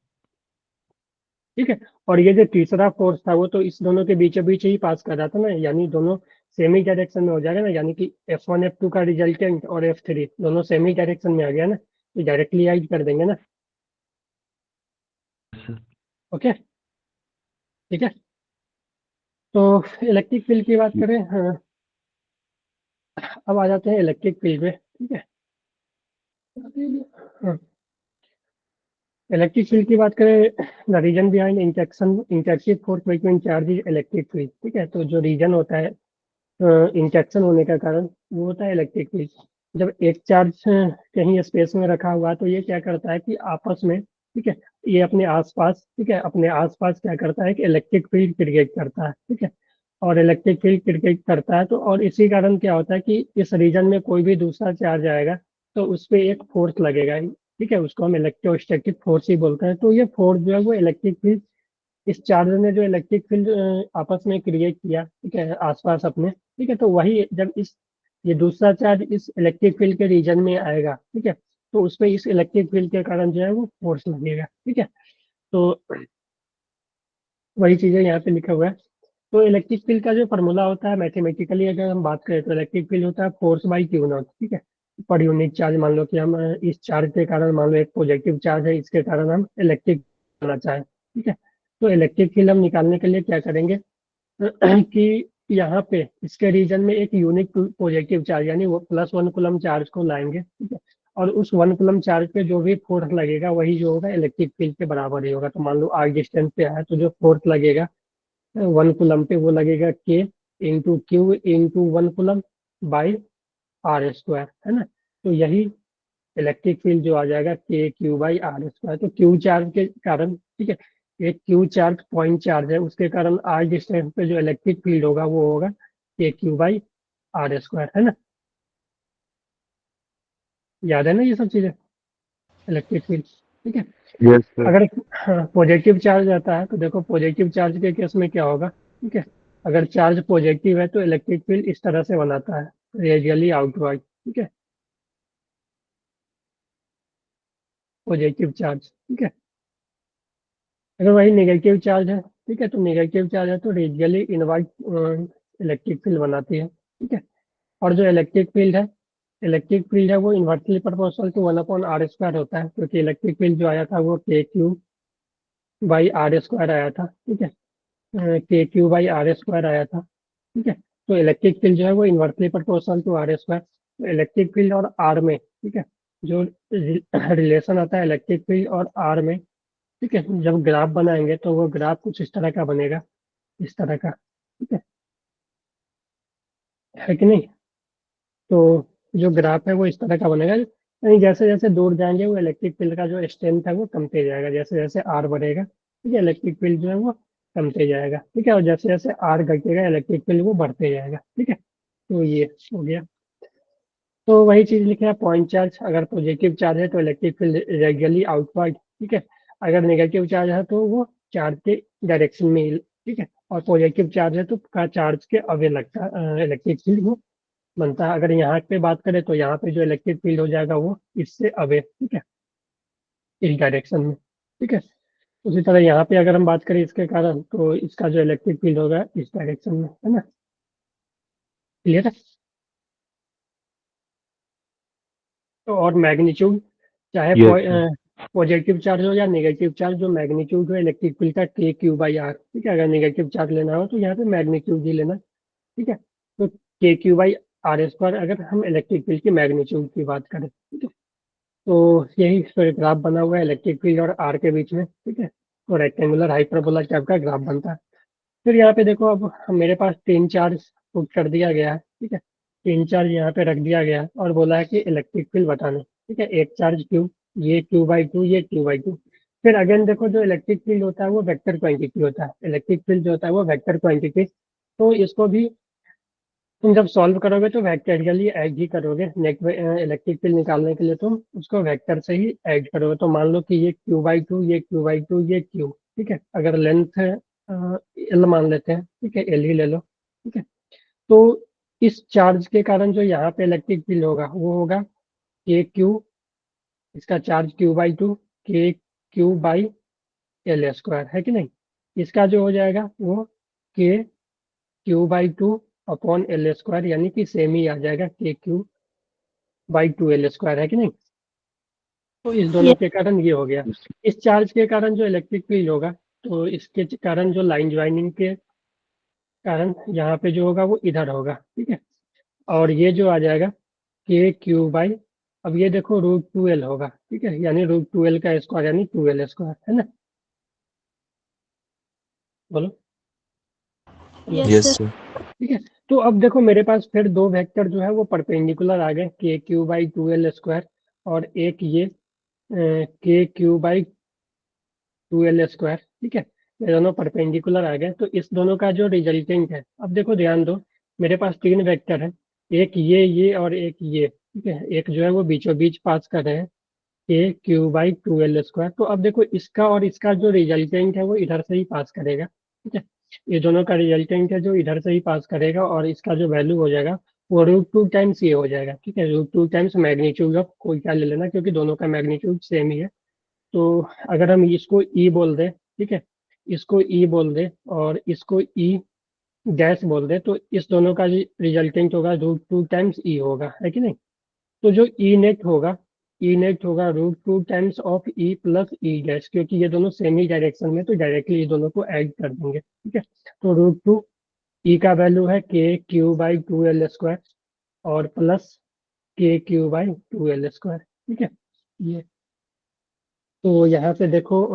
ठीक है। और ये जो तीसरा फोर्स था वो तो इस दोनों के बीचों बीच ही पास कर रहा था ना, यानी दोनों सेम ही डायरेक्शन में हो जाएगा ना, यानी कि F1 F2 का रिजल्टेंट और F3 दोनों सेम ही डायरेक्शन में आ गया ना, तो डायरेक्टली ऐड कर देंगे ना। सर ओके, ठीक है। तो इलेक्ट्रिक फील्ड की बात करें, हाँ, अब आ जाते हैं इलेक्ट्रिक फील्ड में, ठीक है। हाँ, इलेक्ट्रिक फील्ड की बात करें, the reason behind interactive force between charge is electric field, ठीक है। तो जो रीजन होता है इंटरेक्शन होने का कारण वो होता है इलेक्ट्रिक फील्ड। जब एक चार्ज कहीं स्पेस में रखा हुआ है तो ये क्या करता है कि आपस में, ठीक है, ये अपने आसपास, ठीक है, अपने आसपास क्या करता है कि इलेक्ट्रिक फील्ड क्रिएट करता है, ठीक है। और इलेक्ट्रिक फील्ड क्रिएट करता है तो और इसी कारण क्या होता है कि इस रीजन में कोई भी दूसरा चार्ज आएगा तो उस पर एक फोर्स लगेगा, ठीक है, उसको हम इलेक्ट्रोस्टैटिक फोर्स ही बोलते हैं। तो ये फोर्स जो है वो इलेक्ट्रिक फील्ड, इस चार्ज ने जो इलेक्ट्रिक फील्ड आपस में क्रिएट किया, ठीक है, आसपास अपने, ठीक है, तो वही जब इस ये दूसरा चार्ज इस इलेक्ट्रिक फील्ड के रीजन में आएगा, ठीक है, तो उसमें इस इलेक्ट्रिक फील्ड के कारण जो है वो फोर्स लगेगा, ठीक है। तो वही चीजें यहाँ पे लिखा हुआ है। तो इलेक्ट्रिक फील्ड का जो फॉर्मूला होता है मैथमेटिकली अगर हम बात करें तो इलेक्ट्रिक फील्ड होता है फोर्स बाई क्यू नॉट, ठीक है, पर यूनिट चार्ज। मान लो कि हम इस चार्ज के कारण, मान लो एक पॉजिटिव चार्ज है, इसके कारण हम इलेक्ट्रिक निकालना चाहें, ठीक है। तो इलेक्ट्रिक फील्ड हम निकालने के लिए क्या करेंगे कि यहाँ पे इसके रीजन में एक यूनिक पॉजिटिव चार्ज यानी वो +1 कूलम चार्ज को लाएंगे, ठीक है। और उस 1 कूलम चार्ज पे जो भी फोर्स लगेगा वही जो होगा इलेक्ट्रिक फील्ड के बराबर ही होगा। तो मान लो आर डिस्टेंस पे है तो जो फोर्स लगेगा 1 कूलम पे वो लगेगा K into Q into 1 coulomb by R², है ना। तो यही इलेक्ट्रिक फील्ड जो आ जाएगा के क्यू बाई आर स्क्वायर। तो क्यू चार्ज के कारण, ठीक है, एक क्यू चार्ज पॉइंट चार्ज है, उसके कारण आर डिस्टेंस पे जो इलेक्ट्रिक फील्ड होगा वो होगा के क्यू बाई आर स्क्वायर, है ना। याद है ना ये सब चीजें, इलेक्ट्रिक फील्ड, ठीक है। Yes sir. अगर पॉजिटिव चार्ज आता है तो देखो पॉजिटिव चार्ज के केस में क्या होगा, ठीक है। अगर चार्ज पॉजिटिव है तो इलेक्ट्रिक फील्ड इस तरह से बनाता है, रेडियली आउटवर्ड, ठीक है, पॉजिटिव चार्ज, ठीक है। अगर वही नेगेटिव चार्ज है, ठीक है, तो नेगेटिव चार्ज है तो रेडियली इनवर्ट इलेक्ट्रिक फील्ड बनाती है, ठीक है। और जो इलेक्ट्रिक फील्ड है वो inversely proportional to 1/r square होता है, क्योंकि इलेक्ट्रिक फील्ड जो आया था वो के क्यू बाई आर स्क्वायर आया था, ठीक है, K Q by R square आया था, ठीक है। तो इलेक्ट्रिक फील्ड जो है वो inversely proportional to R square. तो इलेक्ट्रिक फील्ड और आर में, ठीक है, जो रिलेशन आता है इलेक्ट्रिक फील्ड और आर में, ठीक है, जब ग्राफ बनाएंगे तो वो ग्राफ कुछ इस तरह का बनेगा, इस तरह का, ठीक है कि नहीं। तो जो ग्राफ है वो इस तरह का बनेगा, यानी जैसे जैसे दूर जाएंगे वो इलेक्ट्रिक फील्ड का जो स्ट्रेंथ है वो कमते जाएगा, जैसे जैसे आर बढ़ेगा, ठीक है, इलेक्ट्रिक फील्ड जो है वो कमते जाएगा, ठीक है, और जैसे जैसे आर घटेगा इलेक्ट्रिक फील्ड वो बढ़ते जाएगा, ठीक है। तो ये हो गया। तो वही चीज लिखे है, पॉइंट चार्ज अगर पॉजिटिव चार्ज है तो इलेक्ट्रिक फील्ड रेडियली आउटवर्ड, ठीक है। अगर नेगेटिव चार्ज है तो वो चार्ज के डायरेक्शन में ठीक है, और पॉजिटिव चार्ज है तो का चार्ज के अवे लगता है इलेक्ट्रिक फील्ड वो बनता है। अगर यहाँ पे बात करें तो यहाँ पे जो इलेक्ट्रिक फील्ड हो जाएगा वो इससे अवे, ठीक है, इस डायरेक्शन में, ठीक है। उसी तरह यहाँ पे अगर हम बात करें इसके कारण तो इसका जो इलेक्ट्रिक फील्ड होगा इस डायरेक्शन में, है ना, क्लियर है। तो और मैग्नीट्यूड चाहे यस सर। पॉजिटिव चार्ज हो या नेगेटिव चार्ज, जो मैग्नीट्यूड हो इलेक्ट्रिक फील्ड का के क्यू बाई आर, ठीक है। अगर नेगेटिव चार्ज लेना हो तो यहाँ पे मैग्नीट्यूड ही लेना, ठीक है। तो के क्यू बाई आर स्क्वायर अगर हम इलेक्ट्रिक फील्ड की मैग्नीट्यूड की बात करें, ठीक है। तो यही ग्राफ बना हुआ है इलेक्ट्रिक फील्ड और आर के बीच में, ठीक है। तो रेक्टेंगुलर हाइपरबोला टाइप का ग्राफ बनता है। फिर यहाँ पे देखो अब मेरे पास तीन चार्ज पुट कर दिया गया है, ठीक है, तीन चार्ज यहाँ पे रख दिया गया है और बोला है कि इलेक्ट्रिक फील्ड बताना, ठीक है। एक चार्ज क्यू, ये क्यू बाई टू, ये क्यू बाई टू। फिर अगेन देखो जो इलेक्ट्रिक फील्ड होता है वो वेक्टर क्वांटिटी होता है, इलेक्ट्रिक फील्ड जो होता है वो वेक्टर क्वांटिटी। तो इसको भी तुम जब सॉल्व करोगे तो वेक्टरियली ऐड ही करोगे, इलेक्ट्रिक फील्ड निकालने के लिए तुम उसको वेक्टर से ही ऐड करोगे। तो मान लो कि ये क्यू बाई टू, ये क्यू बाई टू, ये क्यू, ठीक है। अगर लेंथ एल मान लेते हैं, ठीक है, एल ही ले लो, ठीक है। तो इस चार्ज के कारण जो यहाँ पे इलेक्ट्रिक फील्ड होगा वो होगा के क्यू, इसका चार्ज क्यू बाई टू, के क्यू बाई एल स्क्वायर, है कि नहीं। इसका जो हो जाएगा वो के Q by two upon L square, यानी कि सेम ही आ जाएगा के Q by two L square, है कि नहीं। तो इस दोनों ये के कारण ये हो गया। इस चार्ज के कारण जो इलेक्ट्रिक फील्ड होगा तो इसके कारण जो लाइन ज्वाइनिंग के कारण यहाँ पे जो होगा वो इधर होगा, ठीक है। और ये जो आ जाएगा के क्यू बाई, अब ये देखो रूट टू एल होगा, ठीक है, यानी रूट टू एल का स्क्वायर यानी टू एल स्क्वायर, है ना। बोलो hello. Yes yes sir. Sir. ठीक है। तो अब देखो मेरे पास फिर दो वेक्टर जो है वो परपेंडिकुलर आ गए, के Q by two L square और एक ये के Q by two L square, ठीक है। ये दोनों परपेंडिकुलर आ गए, तो इस दोनों का जो रिजल्टेंट है, अब देखो ध्यान दो, मेरे पास तीन वेक्टर है, एक ये और एक ये, ठीक है, एक जो है वो बीचों बीच पास कर रहे हैं k Q by two L square. तो अब देखो इसका और इसका जो रिजल्टेंट है वो इधर से ही पास करेगा, ठीक है। ये दोनों का रिजल्टेंट है जो इधर से ही पास करेगा और इसका जो वैल्यू हो जाएगा वो रूट टू टाइम्स ये हो जाएगा, ठीक है, root two times magnitude of कोई क्या ले लेना, क्योंकि दोनों का मैग्नीट्यूड सेम ही है। तो अगर हम इसको ई बोल दें, ठीक है, इसको ई बोल दें और इसको ई डैश बोल दें, तो इस दोनों का रिजल्टेंट होगा रूट टू टाइम्स ई होगा, है कि नहीं। तो जो ई नेट होगा root two times of E plus E dash, क्योंकि ये दोनों सेम ही डायरेक्शन में तो डायरेक्टली ये दोनों को ऐड कर देंगे, ठीक है। तो रूट टू ई का वैल्यू है K Q by two L square और plus K Q by two L square, ठीक है। ये तो यहाँ पे देखो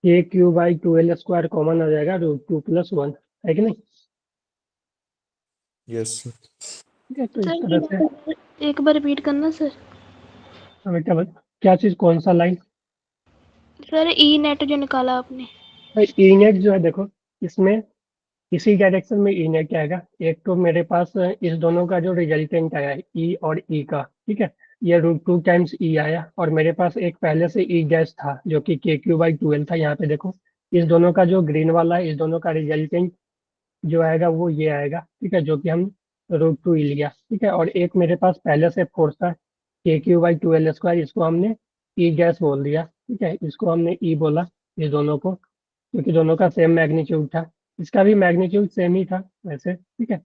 K Q by two L square common आ जाएगा रूट टू प्लस वन, है कि नहीं। Yes sir. ठीक है, तो इस सर तरह से एक बार रिपीट करना सर। हमें क्या चीज़, कौन सा लाइन? सर ई नेट जो निकाला आपने। ई नेट जो है, देखो इसमें इसी डायरेक्शन में ई नेट आएगा। एक तो मेरे पास इस दोनों का जो रिजल्टेंट आया है ई और ई का, ठीक है, ये √2 टाइम्स ई आया, और मेरे पास एक पहले से ई डैश था जो कि KQ/12 था। यहाँ पे देखो इस दोनों का जो ग्रीन वाला है, इस दोनों का रिजल्टेंट जो आएगा वो ये आएगा, ठीक है, जो कि हम √2 ई लिया, ठीक है। और एक मेरे पास पहले से फोर्स था KQ/12², इसको हमने ई डैश बोल दिया, ठीक है, इसको हमने ई बोला इस दोनों को, क्योंकि दोनों का सेम मैग्नीट्यूड था। इसका भी मैग्नीट्यूड सेम ही था वैसे, ठीक है,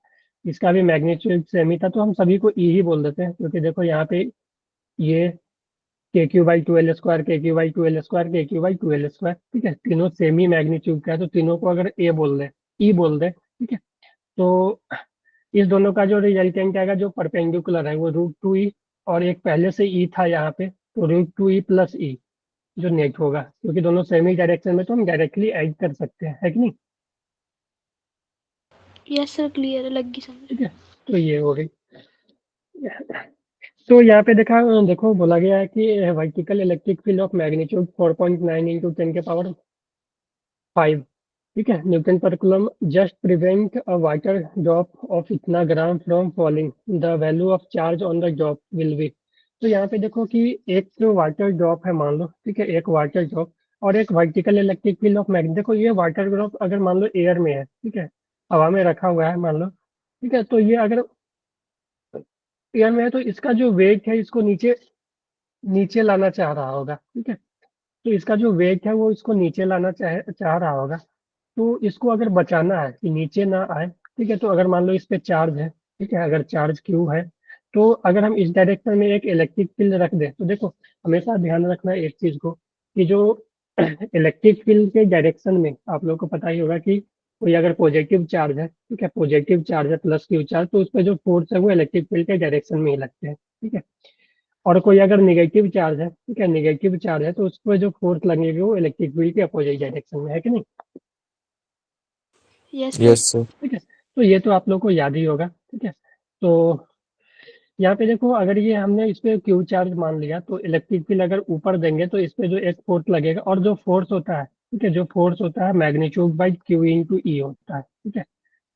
इसका भी मैग्नीट्यूड सेम ही था, तो हम सभी को ई ही बोल देते हैं, क्योंकि देखो यहाँ पे ये KQ/12², KQ/12², KQ/12², ठीक है, तीनों सेम ही मैग्नीट्यूड का है, तो तीनों को अगर ए बोल दे, ई बोल दे, ठीक है, तो इस दोनों का जो रिजल्टेंट आएगा जो परपेंडिकुलर है वो √2 ई, और एक पहले से ई था यहाँ पे, तो √2 ई प्लस ई जो नेट होगा, क्योंकि दोनों सेम ही डायरेक्शन में, तो हम डायरेक्टली ऐड कर सकते हैं, है कि नहीं? यस सर, क्लियर है, लग गई समझ। ठीक है, तो ये हो गई। तो यहाँ पे देखो बोला गया है कि vertical electric field of magnitude 4.9 into 10⁵ ठीक है, newton per coulomb just prevent a water drop of इतना gram from falling, the value of charge on the drop will be. तो यहाँ पे देखो कि एक जो वाटर ड्रॉप है मान लो, ठीक है, एक वाटर ड्रॉप और एक vertical electric field of magnet. देखो ये वाटर ड्रॉप अगर मान लो एयर में है, ठीक है, हवा में रखा हुआ है मान लो, ठीक है, तो ये अगर एयर में है तो इसका जो वेट है इसको नीचे नीचे लाना चाह रहा होगा, ठीक है, तो इसका जो वेट है वो इसको नीचे लाना चाह रहा होगा। तो इसको अगर बचाना है कि नीचे ना आए, ठीक है, तो अगर मान लो इस पे चार्ज है, ठीक है, अगर चार्ज क्यू है, तो अगर हम इस डायरेक्शन में एक इलेक्ट्रिक फील्ड रख दें, तो देखो हमेशा ध्यान रखना है एक चीज को, कि जो इलेक्ट्रिक फील्ड के डायरेक्शन में आप लोग को पता ही होगा कि कोई अगर पॉजिटिव चार्ज है, ठीक है, पॉजिटिव चार्ज है प्लस क्यू चार्ज, तो उस पर जो फोर्स है वो इलेक्ट्रिक फील्ड के डायरेक्शन में ही लगते हैं, ठीक है। और कोई अगर निगेटिव चार्ज है, ठीक है, निगेटिव चार्ज है, तो उस पर जो फोर्स लगेगी वो इलेक्ट्रिक फील्ड के अपोजिट डायरेक्शन में, है कि नहीं? Yes sir. Yes, sir. ठीक है, तो ये तो आप लोग को याद ही होगा, ठीक है। तो यहाँ पे देखो अगर ये हमने इस पे क्यू चार्ज मान लिया, तो इलेक्ट्रिक फील्ड अगर ऊपर देंगे तो इस पे जो एक फोर्स लगेगा, और जो फोर्स होता है, ठीक है, जो फोर्स होता है मैग्नीट्यूड/Q/E होता है, ठीक है,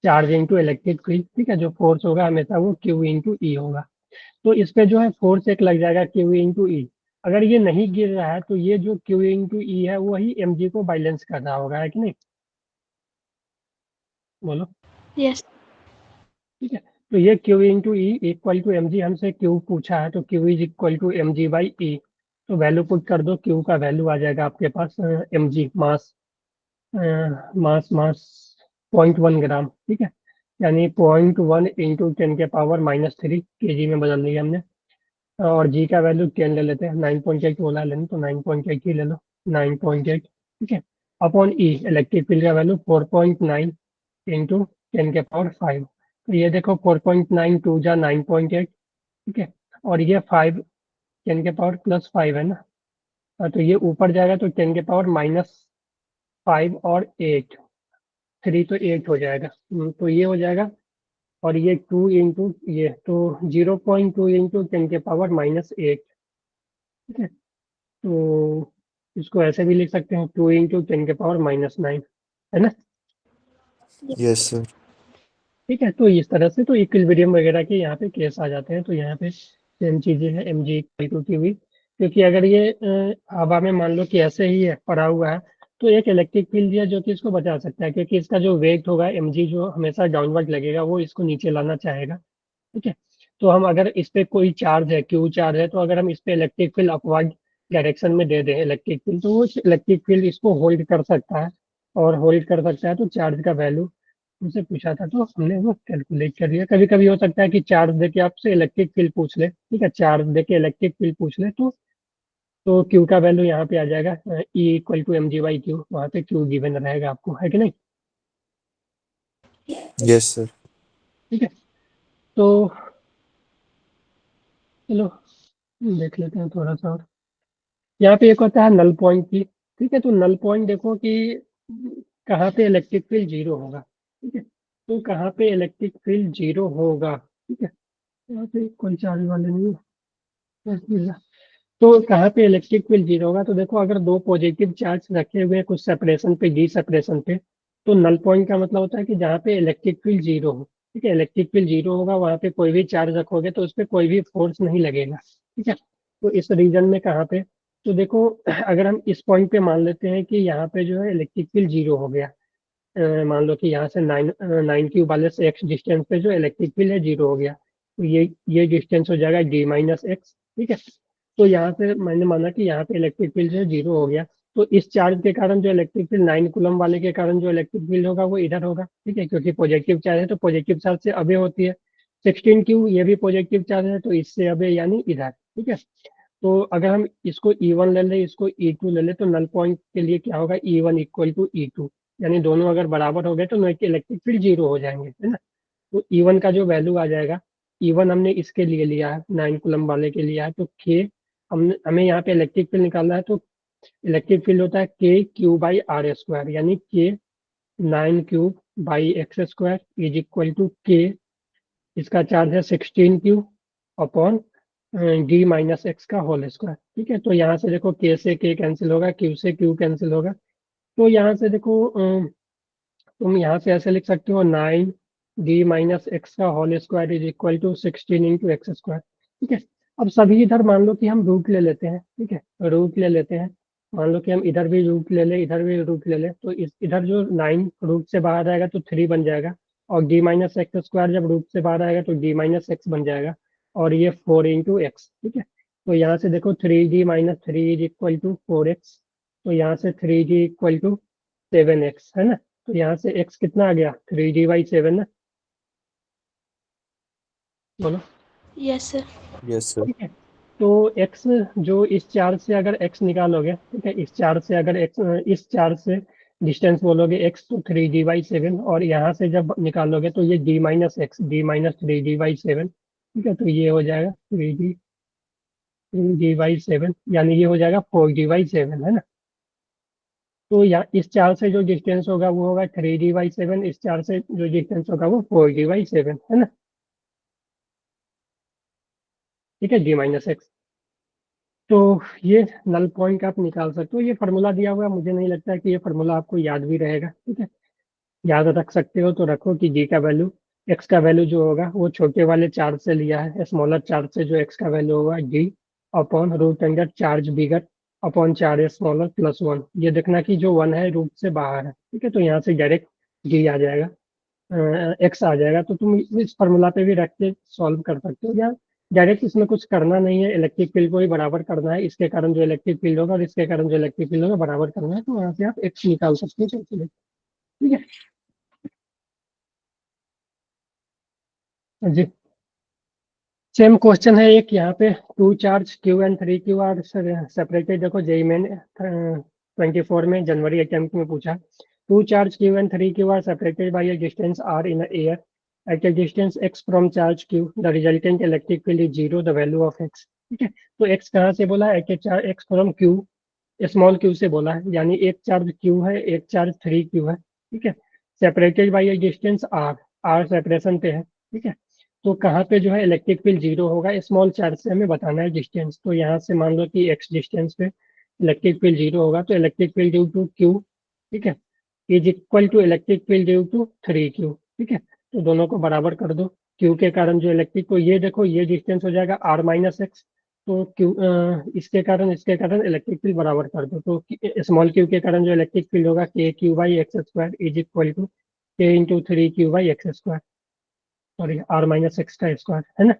चार्ज इंटू इलेक्ट्रिक फील्ड, ठीक है, जो फोर्स होगा हमेशा वो Q/E होगा। तो इस पे जो है फोर्स एक लग जाएगा Q/E। अगर ये नहीं गिर रहा है तो ये जो Q/E है वही mg को बैलेंस कर रहा होगा, है कि नहीं? बोलो। यस। ठीक है, तो ये Q/E=mg, हमसे Q पूछा है, तो Q=mg/E। तो वैल्यू पुट कर दो, Q का वैल्यू आ जाएगा आपके पास mg, मास, मास 0.1 ग्राम, ठीक है, यानी 0.1 इंटू 10⁻³ kg में बदल दिया हमने। और जी का वैल्यू 10 ले लेते हैं, 9.8 बोला है लेने, तो 9.8 ही ले लो, 9.8, ठीक है, अपॉन ई इलेक्ट्रिक फील्ड का वैल्यू 4.9 इंटू 10⁵ तो ये देखो 4.9 टू जा 9.8, ठीक है, और ये 5 10⁻+5 है ना। तो ये ऊपर जाएगा तो 10⁻−5 और 8, 3 तो 8 हो जाएगा। तो ये हो जाएगा, और ये 2 इंटू ये तो 0.2 इंटू 10⁻−8, ठीक है, तो इसको ऐसे भी लिख सकते हैं 2 इंटू 10⁻−9, है ना। Yes, sir. ठीक है, तो इस तरह से तो इक्विलिब्रियम वगैरह के यहाँ पे केस आ जाते हैं, तो यहाँ पे सेम चीजें हैं mg/T/v। क्योंकि अगर ये हवा में मान लो कि ऐसे ही है पड़ा हुआ है, तो एक इलेक्ट्रिक फील्ड है जो कि इसको बचा सकता है, क्योंकि इसका जो वेट होगा mg जो हमेशा डाउनवर्ड लगेगा वो इसको नीचे लाना चाहेगा, ठीक है। तो हम अगर इस पे कोई चार्ज है, क्यू चार्ज है, तो अगर हम इस पे इलेक्ट्रिक फील्ड अपवर्ड डायरेक्शन में दे दें इलेक्ट्रिक फील्ड, तो वो इलेक्ट्रिक फील्ड इसको होल्ड कर सकता है, और होल्ड कर सकता है तो चार्ज का वैल्यू उनसे पूछा था तो हमने वो कैलकुलेट कर दिया। कभी कभी हो सकता है कि चार्ज देके आपसे इलेक्ट्रिक फील्ड पूछ ले, ठीक है, चार्ज देके इलेक्ट्रिक फील्ड पूछ ले, तो क्यू का वैल्यू यहाँ पे आ जाएगा E=mg/Q, वहाँ पे क्यू गिवन रहेगा आपको, है कि नहीं? Yes, sir. ठीक है, तो चलो देख लेते हैं थोड़ा सा और। यहाँ पे एक होता है नल पॉइंट की, ठीक है, तो नल पॉइंट देखो कि कहाँ पे इलेक्ट्रिक फील्ड जीरो होगा, ठीक है, तो कहाँ पे इलेक्ट्रिक फील्ड जीरो होगा, ठीक है, यहाँ पे कोई चार्ज वाले नहीं है, बस मिल रहा। तो कहाँ पे इलेक्ट्रिक फील्ड जीरो होगा? तो देखो, अगर दो पॉजिटिव चार्ज रखे हुए हैं कुछ सेपरेशन पे, डी सेपरेशन पे, तो नल पॉइंट का मतलब होता है कि जहाँ पे इलेक्ट्रिक फील्ड जीरो हो। ठीक है, इलेक्ट्रिक फील्ड जीरो होगा, वहाँ पे कोई भी चार्ज रखोगे तो उस पर कोई भी फोर्स नहीं लगेगा। ठीक है, तो इस रीजन में कहाँ पे, तो देखो अगर हम इस पॉइंट पे मान लेते हैं कि यहाँ पे जो है इलेक्ट्रिक फील्ड जीरो हो गया, मान लो कि यहाँ से 9 वाले से एक्स डिस्टेंस पे जो इलेक्ट्रिक फील्ड है जीरो हो गया, तो ये डिस्टेंस हो जाएगा d-x। ठीक है, तो यहाँ से मैंने माना कि यहाँ पे इलेक्ट्रिक फील्ड जो है जीरो हो गया, तो इस चार्ज के कारण जो इलेक्ट्रिक फील्ड 9 कूलम वाले के कारण जो इलेक्ट्रिक फील्ड होगा वो इधर होगा। ठीक है, क्योंकि पॉजिटिव चार्ज है तो पॉजिटिव चार्ज से अबे होती है। 16 क्यू ये भी पॉजिटिव चार्ज है तो इससे अबे यानी इधर। ठीक है, तो अगर हम इसको E1 ले लें, इसको E2 ले लें, तो नल पॉइंट के लिए क्या होगा, E1 इक्वल टू E2, यानी दोनों अगर बराबर हो गए तो इलेक्ट्रिक फील्ड जीरो हो जाएंगे, है ना। तो E1 का जो वैल्यू आ जाएगा, E1 हमने इसके लिए लिया है, 9 कूलम वाले के लिया है, तो के हमें यहाँ पे इलेक्ट्रिक फील्ड निकालना है, तो इलेक्ट्रिक फील्ड होता है k Q/r², यानी के 9 क्यूब/x² इज इक्वल टू के, इसका चार्ज है 16 क्यू अपॉन d-x का होल स्क्वायर। ठीक है, तो यहाँ से देखो के से के कैंसिल होगा, क्यू से क्यू कैंसिल होगा, तो यहाँ से देखो तुम यहाँ से ऐसे लिख सकते हो 9 d-x का whole square is equal to 16 × x²। ठीक है, अब सभी इधर मान लो कि हम रूट ले लेते हैं। ठीक है, रूट ले लेते हैं, मान लो कि हम इधर भी रूट ले लें, इधर भी रूट ले लें, तो इस इधर जो 9 रूट से बाहर आएगा तो 3 बन जाएगा, और d-x² जब रूट से बाहर आएगा तो d-x बन जाएगा, और ये 4 × x। ठीक है, तो यहाँ से देखो 3d-3 is equal to 4x, तो यहाँ से 3d इक्वल टू 7x, है ना। तो यहाँ से x कितना आ गया, 3d/7 ना, बोलो। Yes sir. Yes, sir. ठीक है, तो x जो इस चार्ज से अगर x निकालोगे, ठीक है, इस चार्ज से अगर x, इस चार्ज से डिस्टेंस बोलोगे x, तो 3d/7, और यहाँ से जब निकालोगे तो ये d-x, d-3d/7। ठीक है, तो ये हो जाएगा 3d/7, यानी ये हो जाएगा 4d/7, है ना। तो यहाँ इस चार्ज से जो डिस्टेंस होगा वो होगा 3d/7, इस चार्ज से जो डिस्टेंस होगा वो 4d/7, है ना। ठीक है, d-x। तो ये नल पॉइंट आप निकाल सकते हो, ये फार्मूला दिया हुआ है, मुझे नहीं लगता है कि ये फार्मूला आपको याद भी रहेगा। ठीक है, याद रख सकते हो तो रखो कि जी का वैल्यू, एक्स का वैल्यू जो होगा वो छोटे वाले चार्ज से लिया है, स्मॉलर चार्ज से जो एक्स का वैल्यू होगा D upon root under charge bigger upon charge smaller plus 1। ये देखना कि जो 1 है रूट से बाहर है। ठीक है, तो यहाँ से डायरेक्ट डी आ जाएगा, एक्स आ जाएगा, तो तुम इस फॉर्मूला पे भी रख के सॉल्व कर सकते हो, या डायरेक्ट इसमें कुछ करना नहीं है, इलेक्ट्रिक फील्ड को ही बराबर करना है, इसके कारण जो इलेक्ट्रिक फील्ड होगा और इसके कारण जो इलेक्ट्रिक फील्ड होगा बराबर करना है, तो वहाँ से आप एक्स निकाल सकते हो। चलिए, ठीक है जी। सेम क्वेश्चन है एक यहाँ पे, two charge Q and 3 Q are separated. देखो जेई मैंने 24 में जनवरी अटेम्प्ट में पूछा, two charge Q and 3 Q are separated by a distance R in air at a distance X from charge Q, the resultant electric field is zero, the value of X. ठीक है, तो एक्स कहाँ से बोला है, X from Q, small Q से बोला है, यानी एक चार्ज क्यू है, एक चार्ज 3 क्यू है। ठीक है, separated by a distance R, R separation पे है। ठीक है, तो कहाँ पे जो है इलेक्ट्रिक फील्ड जीरो होगा, स्मॉल चार्ज से हमें बताना है डिस्टेंस, तो यहाँ से मान लो कि एक्स डिस्टेंस पे इलेक्ट्रिक फील्ड जीरो होगा, तो electric field due to Q, ठीक है, is equal to electric field due to 3 Q. ठीक है, तो दोनों को बराबर कर दो, क्यू के कारण जो इलेक्ट्रिक, तो ये देखो ये डिस्टेंस हो जाएगा r-x, तो क्यू इसके कारण इलेक्ट्रिक फील्ड बराबर कर दो, तो स्मॉल क्यू के कारण जो इलेक्ट्रिक फील्ड होगा k/x² is equal to k × 3 q/x², sorry r-x का स्क्वायर, है ना।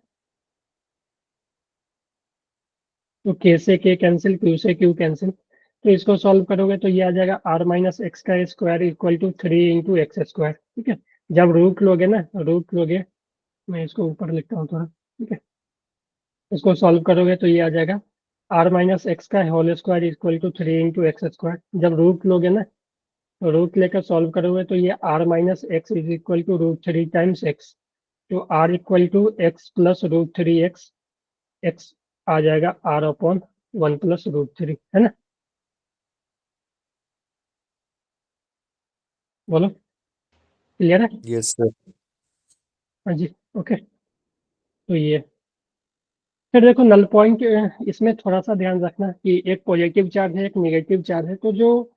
तो k से k कैंसिल, q से q कैंसिल, तो इसको सॉल्व करोगे तो ये आ जाएगा r-x का स्क्वायर इक्वल टू 3 × x²। ठीक है, जब रूट लोगे ना, रूट लोगे, मैं इसको ऊपर लिखता हूँ थोड़ा। ठीक है, इसको सॉल्व करोगे तो ये आ जाएगा r-x का whole square equal to 3 × x²। जब रूट लोगे ना, रूट लेकर सॉल्व करोगे तो ये r-x is equal to √3 times x, तो r equal to x plus √3x, x आ जाएगा r अपॉन 1 प्लस √3, है ना। बोलो, क्लियर है? Yes, sir. हाँ जी, ओके, तो ये फिर देखो नल पॉइंट, इसमें थोड़ा सा ध्यान रखना कि एक पॉजिटिव चार्ज है, एक नेगेटिव चार्ज है, तो जो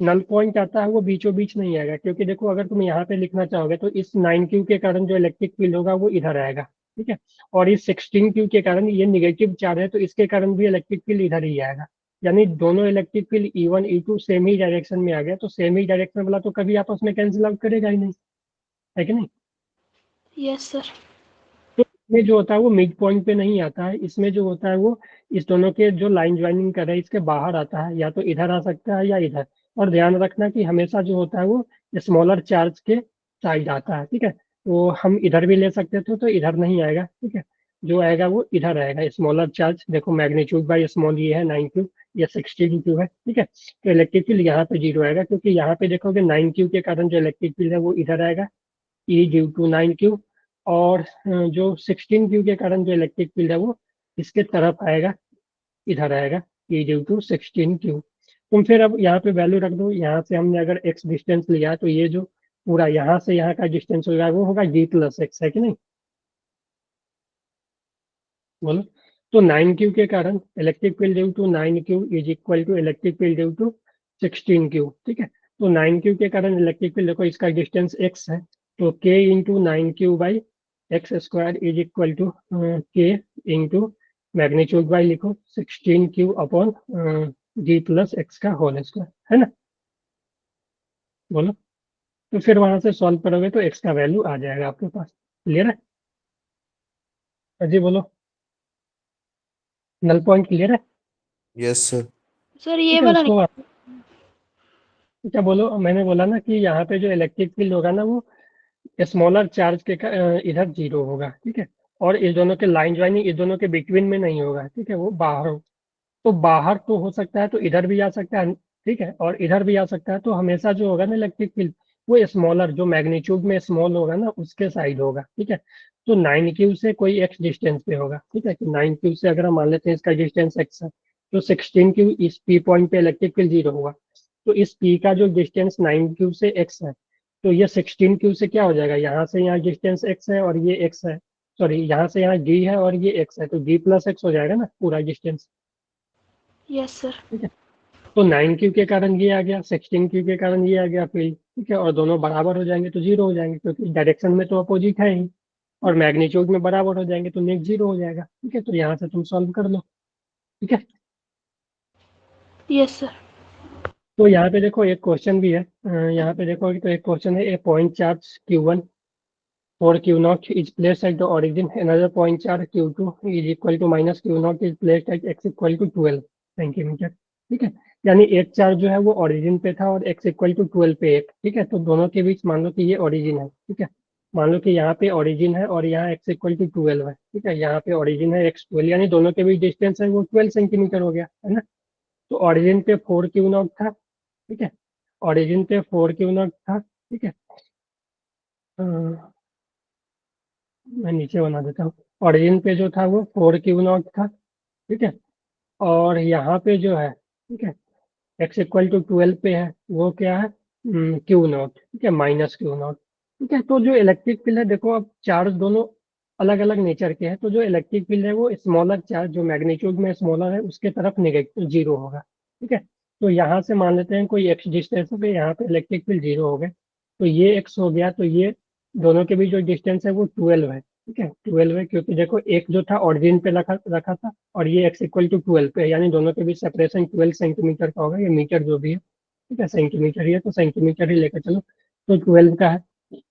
नल पॉइंट आता है वो बीचों बीच नहीं आएगा, क्योंकि देखो अगर तुम यहाँ पे लिखना चाहोगे तो इस 9Q के कारण जो इलेक्ट्रिक फील्ड होगा वो इधर आएगा, ठीक है। और इस 16Q के कारण ये निगेटिव चार्ज है, तो इसके कारण भी इलेक्ट्रिक फील्ड इधर ही आएगा। यानी दोनों electric field E1 E2 same ही डायरेक्शन में आ गया, तो सेम ही डायरेक्शन वाला तो कभी आपस में कैंसिल आउट करेगा ही नहीं, है कि नहीं। Yes sir. तो इसमें जो होता है वो मिड पॉइंट पे नहीं आता है, इसमें जो होता है वो इस दोनों के जो लाइन ज्वाइनिंग कर रहे हैं इसके बाहर आता है, या तो इधर आ सकता है या इधर। और ध्यान रखना कि हमेशा जो होता है वो स्मॉलर चार्ज के साइड आता है, ठीक है। तो हम इधर भी ले सकते थे, तो इधर नहीं आएगा, ठीक है। जो आएगा वो इधर आएगा, स्मॉलर चार्ज। देखो मैग्नीट्यूड बाई स्मॉल ये है 9Q, ये 16Q है, ठीक है। तो इलेक्ट्रिक फील्ड यहाँ पे जीरो आएगा, क्योंकि यहाँ पे देखोगे 9Q के कारण जो इलेक्ट्रिक फील्ड है वो इधर आएगा, ई ड्यू टू 9Q। और जो 16Q के कारण जो इलेक्ट्रिक फील्ड है वो इसके तरफ आएगा, इधर आएगा, ई ड्यू टू 16Q। तुम फिर अब यहाँ पे वैल्यू रख दो, यहाँ से हमने अगर x डिस्टेंस लिया तो ये जो पूरा यहाँ से यहाँ का डिस्टेंस होगा वो होगा G+x, है कि नहीं, बोलो। तो 9Q के कारण electric field due to 9Q is equal to electric field due to 16Q, ठीक है। तो 9Q के कारण इलेक्ट्रिक फील्ड, देखो इसका डिस्टेंस x है, तो k इंटू 9Q बाई X square is equal to k into magnitude by लिखो 16Q अपॉन G+x का होल स्क्वायर, है ना, बोलो। तो फिर वहां से सॉल्व करोगे तो x का वैल्यू आ जाएगा आपके पास। क्लियर है, अजी बोलो, नल पॉइंट क्लियर है। Yes sir. सर ये ठीक है, वाला उसको नहीं। क्या बोलो, मैंने बोला ना कि यहाँ पे जो इलेक्ट्रिक फील्ड होगा ना वो स्मॉलर चार्ज के इधर जीरो होगा, ठीक है। और इस दोनों के लाइन ज्वाइनिंग इस दोनों के बिटवीन में नहीं होगा, ठीक है, वो बाहर हो। तो बाहर तो हो सकता है, तो इधर भी आ सकता है, ठीक है, और इधर भी आ सकता है। तो हमेशा जो होगा ना इलेक्ट्रिक फील्ड वो स्मॉलर, जो मैग्नीट्यूड में स्मॉल होगा ना उसके साइड होगा, ठीक है। तो 9Q से कोई एक्स डिस्टेंस पे होगा, ठीक है। तो 9Q से अगर हम मान लेते हैं इसका डिस्टेंस एक्स है, तो 16Q इस पी पॉइंट पे इलेक्ट्रिक फील्ड जीरो होगा। तो इस पी का जो डिस्टेंस 9Q से एक्स है, तो ये 16Q से क्या हो जाएगा, यहाँ से यहाँ डिस्टेंस एक्स है और ये एक्स है, सॉरी यहाँ से यहाँ डी है और ये एक्स है, तो G+x हो जाएगा ना पूरा डिस्टेंस, यस सर। ठीक है। तो 9Q के कारण ये आ गया, 16Q के कारण ये आ गया फील्ड, ठीक है। और दोनों बराबर हो जाएंगे तो जीरो हो जाएंगे, क्योंकि डायरेक्शन में तो अपोजिट है ही। और मैग्नीट्यूड में बराबर हो जाएंगे तो नेट जीरो हो जाएगा, ठीक है। तो यहाँ से तुम सॉल्व कर लो, ठीक है। Yes sir. तो यहाँ पे देखो एक क्वेश्चन भी है, यहाँ पे देखो तो एक क्वेश्चन है, a point charge Q1 for Q0 is placed at the origin, another point charge Q2 is equal to minus Q0 is placed at x equal to 12 centimetre, ठीक है। यानी एक चार्ज जो है वो ओरिजिन पे था और x इक्वल टू 12 पे एक, ठीक है। तो दोनों के बीच मान लो कि ये ओरिजिन है, ठीक है। मान लो कि यहाँ पे ओरिजिन है और यहाँ x इक्वल टू 12 है, ठीक है। यहाँ पे ओरिजिन है x 12, यानी दोनों के बीच डिस्टेंस है वो 12 सेंटीमीटर हो गया, है ना। तो ओरिजिन पे 4Q0 था, ठीक है। ओरिजिन पे 4Q0 था, ठीक है। मैं नीचे बना देता हूँ। ओरिजिन पे जो था वो 4Q0 था, ठीक है। और यहाँ पे जो है, ठीक है, x इक्वल टू 12 पे है, वो क्या है, Q0, ठीक है, -Q0, ठीक है। तो जो इलेक्ट्रिक फील्ड है, देखो अब चार्ज दोनों अलग अलग नेचर के हैं, तो जो इलेक्ट्रिक फील्ड है वो स्मॉलर चार्ज जो मैग्नीट्यूड में स्मॉलर है उसके तरफ नेगेटिव जीरो होगा, ठीक है। तो यहाँ से मान लेते हैं कोई x डिस्टेंस पे यहाँ पे इलेक्ट्रिक फील्ड जीरो हो गए, तो ये x हो गया, तो ये दोनों के बीच जो डिस्टेंस है वो 12 है, ठीक है। 12 है, क्योंकि देखो एक जो था ऑरिजिन पे रखा रखा था और ये x इक्वल टू 12 पे है, यानी दोनों के बीच सेपरेशन 12 सेंटीमीटर का होगा, ये मीटर जो भी है, ठीक है। सेंटीमीटर ही है तो सेंटीमीटर ही लेकर चलो, तो 12 का है।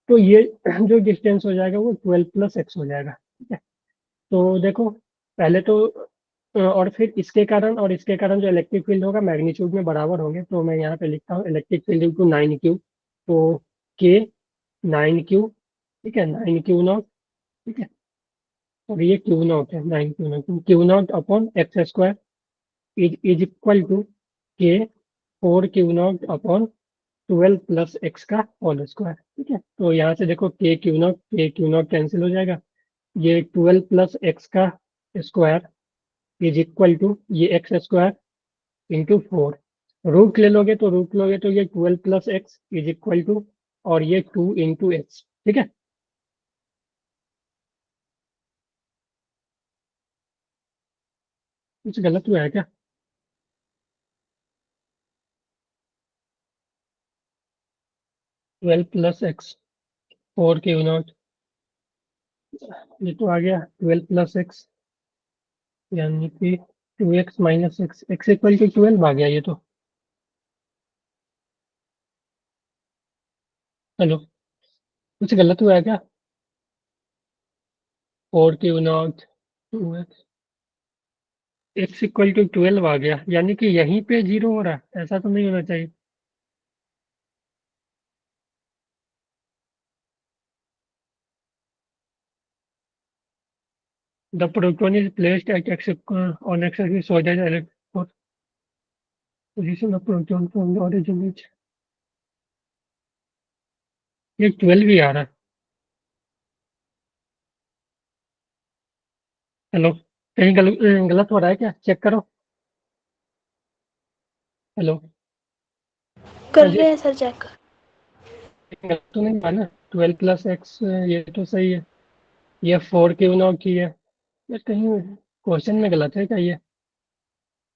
तो ये जो डिस्टेंस हो जाएगा वो 12+x हो जाएगा, ठीक है। तो देखो पहले तो और फिर इसके कारण और इसके कारण जो इलेक्ट्रिक फील्ड होगा मैग्नीट्यूड में बराबर होंगे, तो मैं यहाँ पे लिखता हूँ इलेक्ट्रिक फील्ड इंटू 9Q, तो k 9Q, ठीक है, 9Q0, ठीक है। और ये Q0 है, 9Q0, Q0 upon X square is equal to k 4Q0 upon 12+x का होल स्क्वायर, ठीक है। तो यहाँ से देखो k Q0 कैंसिल हो जाएगा, ये 12+x का स्क्वायर इज इक्वल टू ये एक्स स्क्वायर इंटू 4, रूट ले लोगे तो ये 12+x इज इक्वल टू और ये 2 × x, ठीक है। कुछ गलत हुआ है क्या? ट्वेल्व प्लस एक्स 4 Q0, ये तो आ गया 12 + x, यानी कि 2x - x, x equal to 12 आ गया ये तो। हेलो, कुछ गलत हुआ है क्या? 4 Q0 2x, x equal to 12 आ गया, यानी कि यहीं पे जीरो हो रहा है, ऐसा तो नहीं होना चाहिए। The proton is placed at x on x-axis so that electron position of proton from the origin is, ये 12 ही आ रहा है। हेलो, कहीं गलत हो रहा है क्या? चेक करो। हेलो, कर हाँ जी, रहे हैं सर चेक। गलत तो नहीं हुआ ना? 12 + x, ये तो सही है। ये 4 Q0 की है। ये कहीं क्वेश्चन में गलत है क्या ये?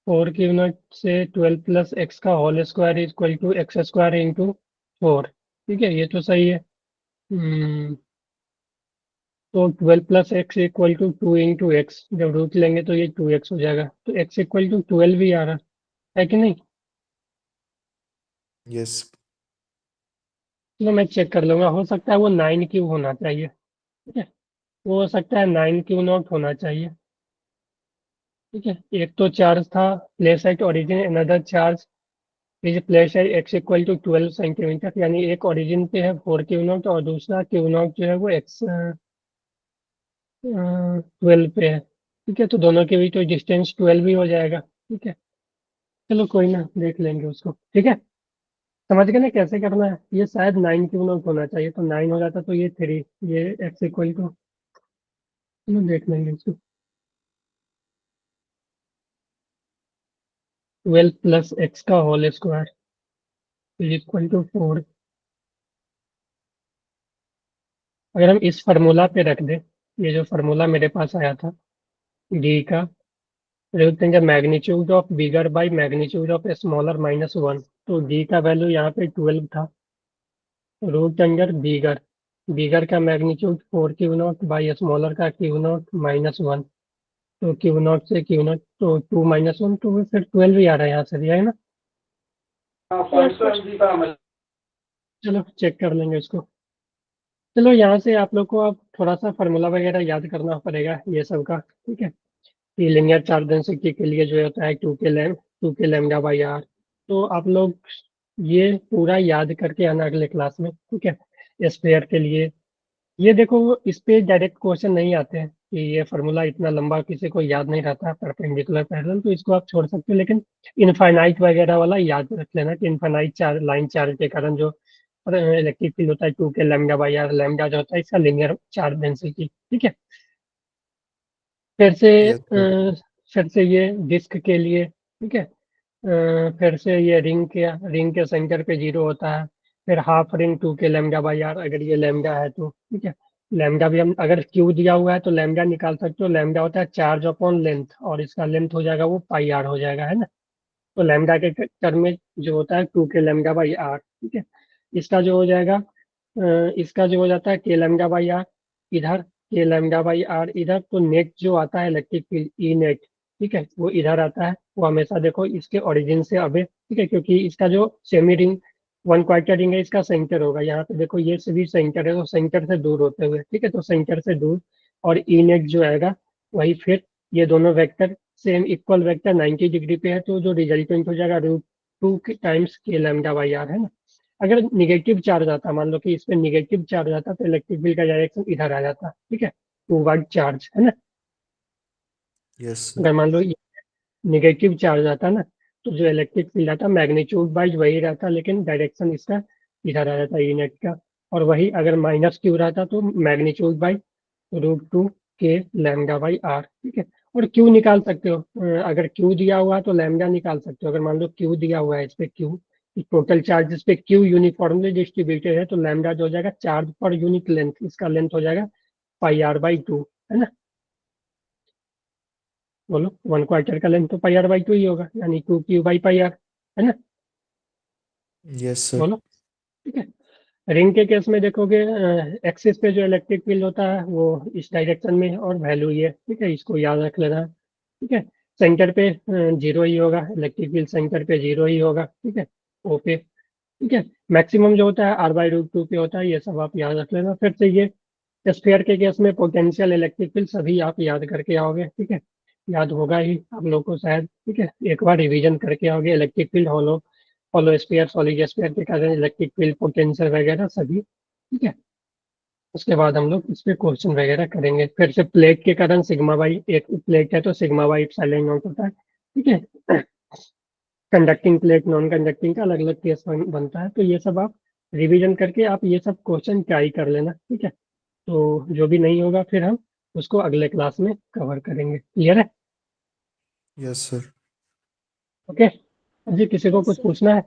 4 Q0 से 12 + x का whole square is equal to x² into 4। ठीक है, ये तो सही है। तो 12 + x इक्वल टू 2 × x, जब रूट लेंगे तो ये 2x हो जाएगा, तो x इक्वल टू 12 ही आ रहा है कि नहीं? यस। चलो मैं चेक कर लूंगा, हो सकता है वो 9 Q होना चाहिए। ठीक है, वो हो सकता है 9 Q0 होना चाहिए। ठीक है, एक तो चार्ज था place at origin, another charge is place at x equal to 12 centimetre, यानी एक ओरिजिन पे है 4 Q0 और दूसरा Q0 जो है वो x 12 पे है। ठीक है, तो दोनों के बीच तो डिस्टेंस 12 ही हो जाएगा। ठीक है, चलो कोई ना, देख लेंगे उसको। ठीक है, समझ गए ना कैसे करना है? ये शायद 9 Q0 होना चाहिए, तो 9 हो जाता तो ये 3, ये x इक्वल टू, चलो देख लेंगे इसको। 12 + x का whole square is equal to 4। अगर हम इस फार्मूला पे रख दें, ये जो फार्मूला मेरे पास आया था डी का, root under magnitude of bigger by magnitude of smaller -1, तो डी का वैल्यू यहाँ पे 12 था। रूट अंडर बिगर, बिगर का मैग्नीट्यूड 4 Q0 बाई स्मॉलर का Q0 -1, तो Q0 से Q0 तो 2 - 1, तो वो फिर 12 ही आ रहा है यहाँ से भी, है ना? Yes sir. चलो चेक कर लेंगे इसको। चलो यहाँ से आप लोग को अब थोड़ा सा फार्मूला वगैरह याद करना पड़ेगा ये सब का। ठीक है, कि लीनियर चार्ज डेंसिटी के लिए जो होता है 2k λ/r, तो आप लोग ये पूरा याद करके आना अगले क्लास में। ठीक है, स्फीयर के लिए ये देखो, इस पे डायरेक्ट क्वेश्चन नहीं आते हैं कि ये फार्मूला इतना लंबा किसी को याद नहीं रहता परपेंडिकुलर पैरेलल, तो इसको आप छोड़ सकते हो, लेकिन इनफाइनाइट वगैरह वाला याद रख लेना कि इनफाइनाइट चार्ज, लाइन चार्ज के कारण जो इलेक्ट्रिक फील्ड होता है 2k λ/r, लैम्डा जो होता है इसका लीनियर चार्ज डेंसिटी। ठीक है, फिर से यस सर। फिर से ये डिस्क के लिए। ठीक है, फिर से ये रिंग के सेंटर पे जीरो होता है। फिर हाफ रिंग 2k λ/r, अगर ये लैम्डा है तो। ठीक है, लैम्डा भी हम अगर क्यू दिया हुआ है तो लैम्डा निकाल सकते हो, लैम्डा होता है चार्ज अपॉन लेंथ, और इसका लेंथ हो जाएगा वो πr हो जाएगा, है ना? तो लैम्डा के टर्म में जो होता है 2k λ/r। ठीक है, इसका जो हो जाएगा इसका जो हो जाता है k λ/r इधर, k λ/r इधर, तो नेट जो आता है इलेक्ट्रिक फील्ड ई नेट, ठीक है, वो इधर आता है। वो हमेशा देखो इसके ओरिजिन से अबे, ठीक है, क्योंकि इसका जो सेमी रिंग 1/4 रिंग है इसका सेंटर होगा यहाँ पे, देखो ये सभी सेंटर है, तो सेंटर से दूर होते हुए, ठीक है, तो सेंटर से दूर, और ई नेट जो आएगा वही फिर, ये दोनों vector same equal vector 90 degree पे है, तो जो रिजल्टेंट हो जाएगा √2 टाइम्स k λ/r, है ना? अगर निगेटिव चार्ज आता, मान लो कि इस पे निगेटिव चार्ज आता, तो इलेक्ट्रिक फील्ड का डायरेक्शन इधर आ जाता। ठीक है, टू वर्ड चार्ज, है ना? Yes sir. अगर मान लो निगेटिव चार्ज आता ना, तो जो इलेक्ट्रिक फील्ड आता मैग्नीट्यूड वाइज वही रहता, लेकिन डायरेक्शन इसका इधर आ जाता ई नेट का। और वही अगर -q रहता तो मैग्नीट्यूड बाई √2 k λ/r। ठीक है, और क्यू निकाल सकते हो, अगर क्यू दिया हुआ है तो लैम्डा निकाल सकते हो। अगर मान लो क्यू दिया हुआ है, इस पे क्यू, टोटल चार्ज इस पे क्यू यूनिफॉर्मली डिस्ट्रीब्यूटेड है, तो लैम्डा जो हो जाएगा चार्ज पर यूनिट लेंथ, इसका लेंथ हो जाएगा πr/2, है ना? बोलो 1/4 का लेंथ तो पाई आर बाई 2 ही होगा, यानी 2q बाई पाई आर, है ना? Yes, sir. बोलो, ठीक है। रिंग के केस में देखोगे एक्सिस पे जो इलेक्ट्रिक फील्ड होता है वो इस डायरेक्शन में है और वैल्यू ये, ठीक है, इसको याद रख लेना, ठीक है। सेंटर पे 0 ही होगा, इलेक्ट्रिक फील्ड सेंटर पे 0 ही होगा, ठीक है, ओ पे, ठीक है। मैक्सिमम जो होता है r/√2 पे होता है, ये सब आप याद रख लेना। फिर से ये स्फीयर के केस में पोटेंशियल इलेक्ट्रिक फील्ड सभी आप याद करके आओगे, ठीक है, याद होगा ही आप लोग को शायद, ठीक है। एक बार रिवीजन करके आओगे, इलेक्ट्रिक फील्ड, होलो होलो स्फीयर, सॉलिड स्फीयर के कारण इलेक्ट्रिक फील्ड, पोटेंशियल वगैरह सभी, ठीक है। उसके बाद हम लोग इस पे क्वेश्चन वगैरह करेंगे। फिर से प्लेट के कारण सिग्मा बाई, एक प्लेट है तो सिग्मा बाई एप्सिलॉन नॉट होता है, ठीक है। कंडक्टिंग प्लेट, नॉन कंडक्टिंग का अलग अलग केस बनता है। तो ये सब आप रिवीजन करके आप ये सब क्वेश्चन ट्राई कर लेना, ठीक है। तो जो भी नहीं होगा फिर हम उसको अगले क्लास में कवर करेंगे। क्लियर है? Yes, sir. ओके। जी, किसी को Yes, कुछ sir. पूछना है?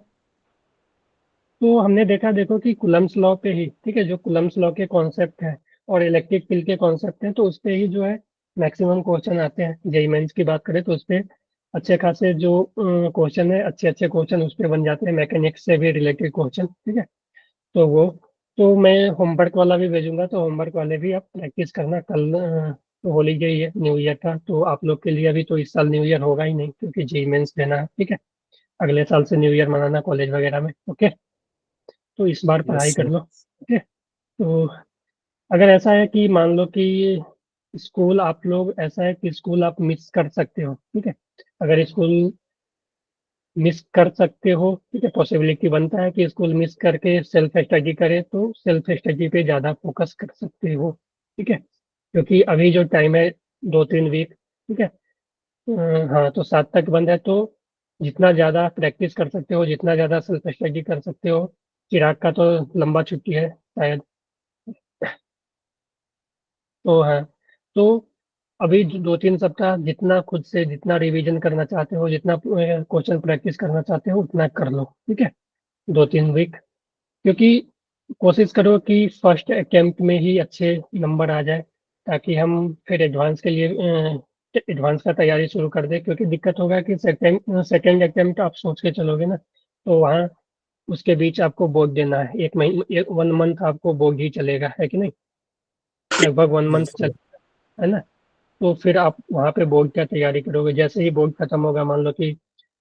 तो हमने देखा, देखो कि कुलम्स लॉ पे ही, ठीक है, जो कुलम्स लॉ के कॉन्सेप्ट है और इलेक्ट्रिक फील्ड के कॉन्सेप्ट हैं, तो उस पे ही जो है मैक्सिमम क्वेश्चन आते हैं। जेईई मेंस की बात करें तो उस पे अच्छे खासे जो क्वेश्चन है, अच्छे अच्छे क्वेश्चन उस पे बन जाते हैं, मैकेनिक्स से भी रिलेटेड क्वेश्चन, ठीक है। तो वो, तो मैं होमवर्क वाला भी भेजूंगा, तो होमवर्क वाले भी आप प्रैक्टिस करना। कल तो होली डे है, न्यू ईयर का, तो आप लोग के लिए अभी तो इस साल न्यू ईयर होगा ही नहीं, क्योंकि जेईई मेंस देना है, ठीक है। अगले साल से न्यू ईयर मनाना कॉलेज वगैरह में, ओके। तो इस बार Yes, पढ़ाई कर sir. लो, ओके। तो अगर ऐसा है कि मान लो कि स्कूल आप लोग, ऐसा है कि स्कूल आप मिस कर सकते हो, ठीक है। अगर स्कूल मिस कर सकते हो, ठीक है, पॉसिबिलिटी बनता है कि स्कूल मिस करके सेल्फ स्टडी करे, तो सेल्फ स्टडी पे ज़्यादा फोकस कर सकते हो, ठीक है। क्योंकि अभी जो टाइम है 2-3 वीक, ठीक है, हाँ, तो 7 तक बंद है, तो जितना ज़्यादा प्रैक्टिस कर सकते हो, जितना ज़्यादा सेल्फ स्टडी कर सकते हो। चिराग का तो लंबा छुट्टी है शायद, तो हाँ, तो अभी 2-3 सप्ताह जितना खुद से जितना रिवीजन करना चाहते हो, जितना क्वेश्चन प्रैक्टिस करना चाहते हो, उतना कर लो, ठीक है। 2-3 वीक, क्योंकि कोशिश करो कि फर्स्ट अटेम्प्ट में ही अच्छे नंबर आ जाए, ताकि हम फिर एडवांस के लिए एडवांस का तैयारी शुरू कर दे। क्योंकि दिक्कत होगा कि सेकेंड सेकेंड अटेम्प्ट आप सोच के चलोगे ना, तो वहाँ उसके बीच आपको बोर्ड देना है, 1 महीने, 1 मंथ आपको बोर्ड ही चलेगा, है कि नहीं? लगभग 1 मंथ Yes, चल, sir. है ना? तो फिर आप वहाँ पे बोर्ड का तैयारी करोगे। जैसे ही बोर्ड खत्म होगा, मान लो कि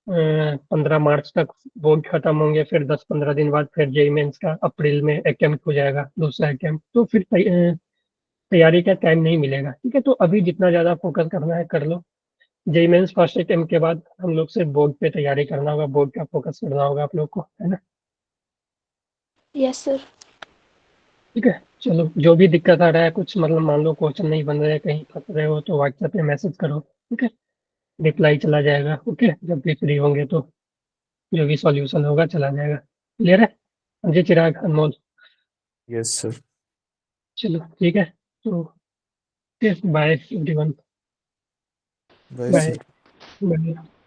15 मार्च तक बोर्ड खत्म होंगे, फिर 10-15 दिन बाद फिर जेईई मेंस का अप्रैल में अटेम्प्ट हो जाएगा, दूसरा अटेम्प्ट, तो फिर तैयारी का टाइम नहीं मिलेगा, ठीक है। तो अभी जितना ज़्यादा फोकस करना है कर लो। जेईई मेंस फर्स्ट अटेम्प्ट के बाद हम लोग से बोर्ड पे तैयारी करना होगा, बोर्ड का फोकस करना होगा आप लोग को, है ना? Yes, sir. ठीक है, चलो। जो भी दिक्कत आ रहा है, कुछ मतलब मान लो क्वेश्चन नहीं बन रहे, कहीं फंस रहे हो, तो व्हाट्सएप पे मैसेज करो, ठीक है। रिप्लाई चला जाएगा, ओके, जब भी फ्री होंगे तो जो भी सॉल्यूशन होगा चला जाएगा। क्लियर है? हाँ जी, चिराग, अनमोल। Yes, sir. चलो ठीक है, तो bye everyone. Bye, bye sir. Bye.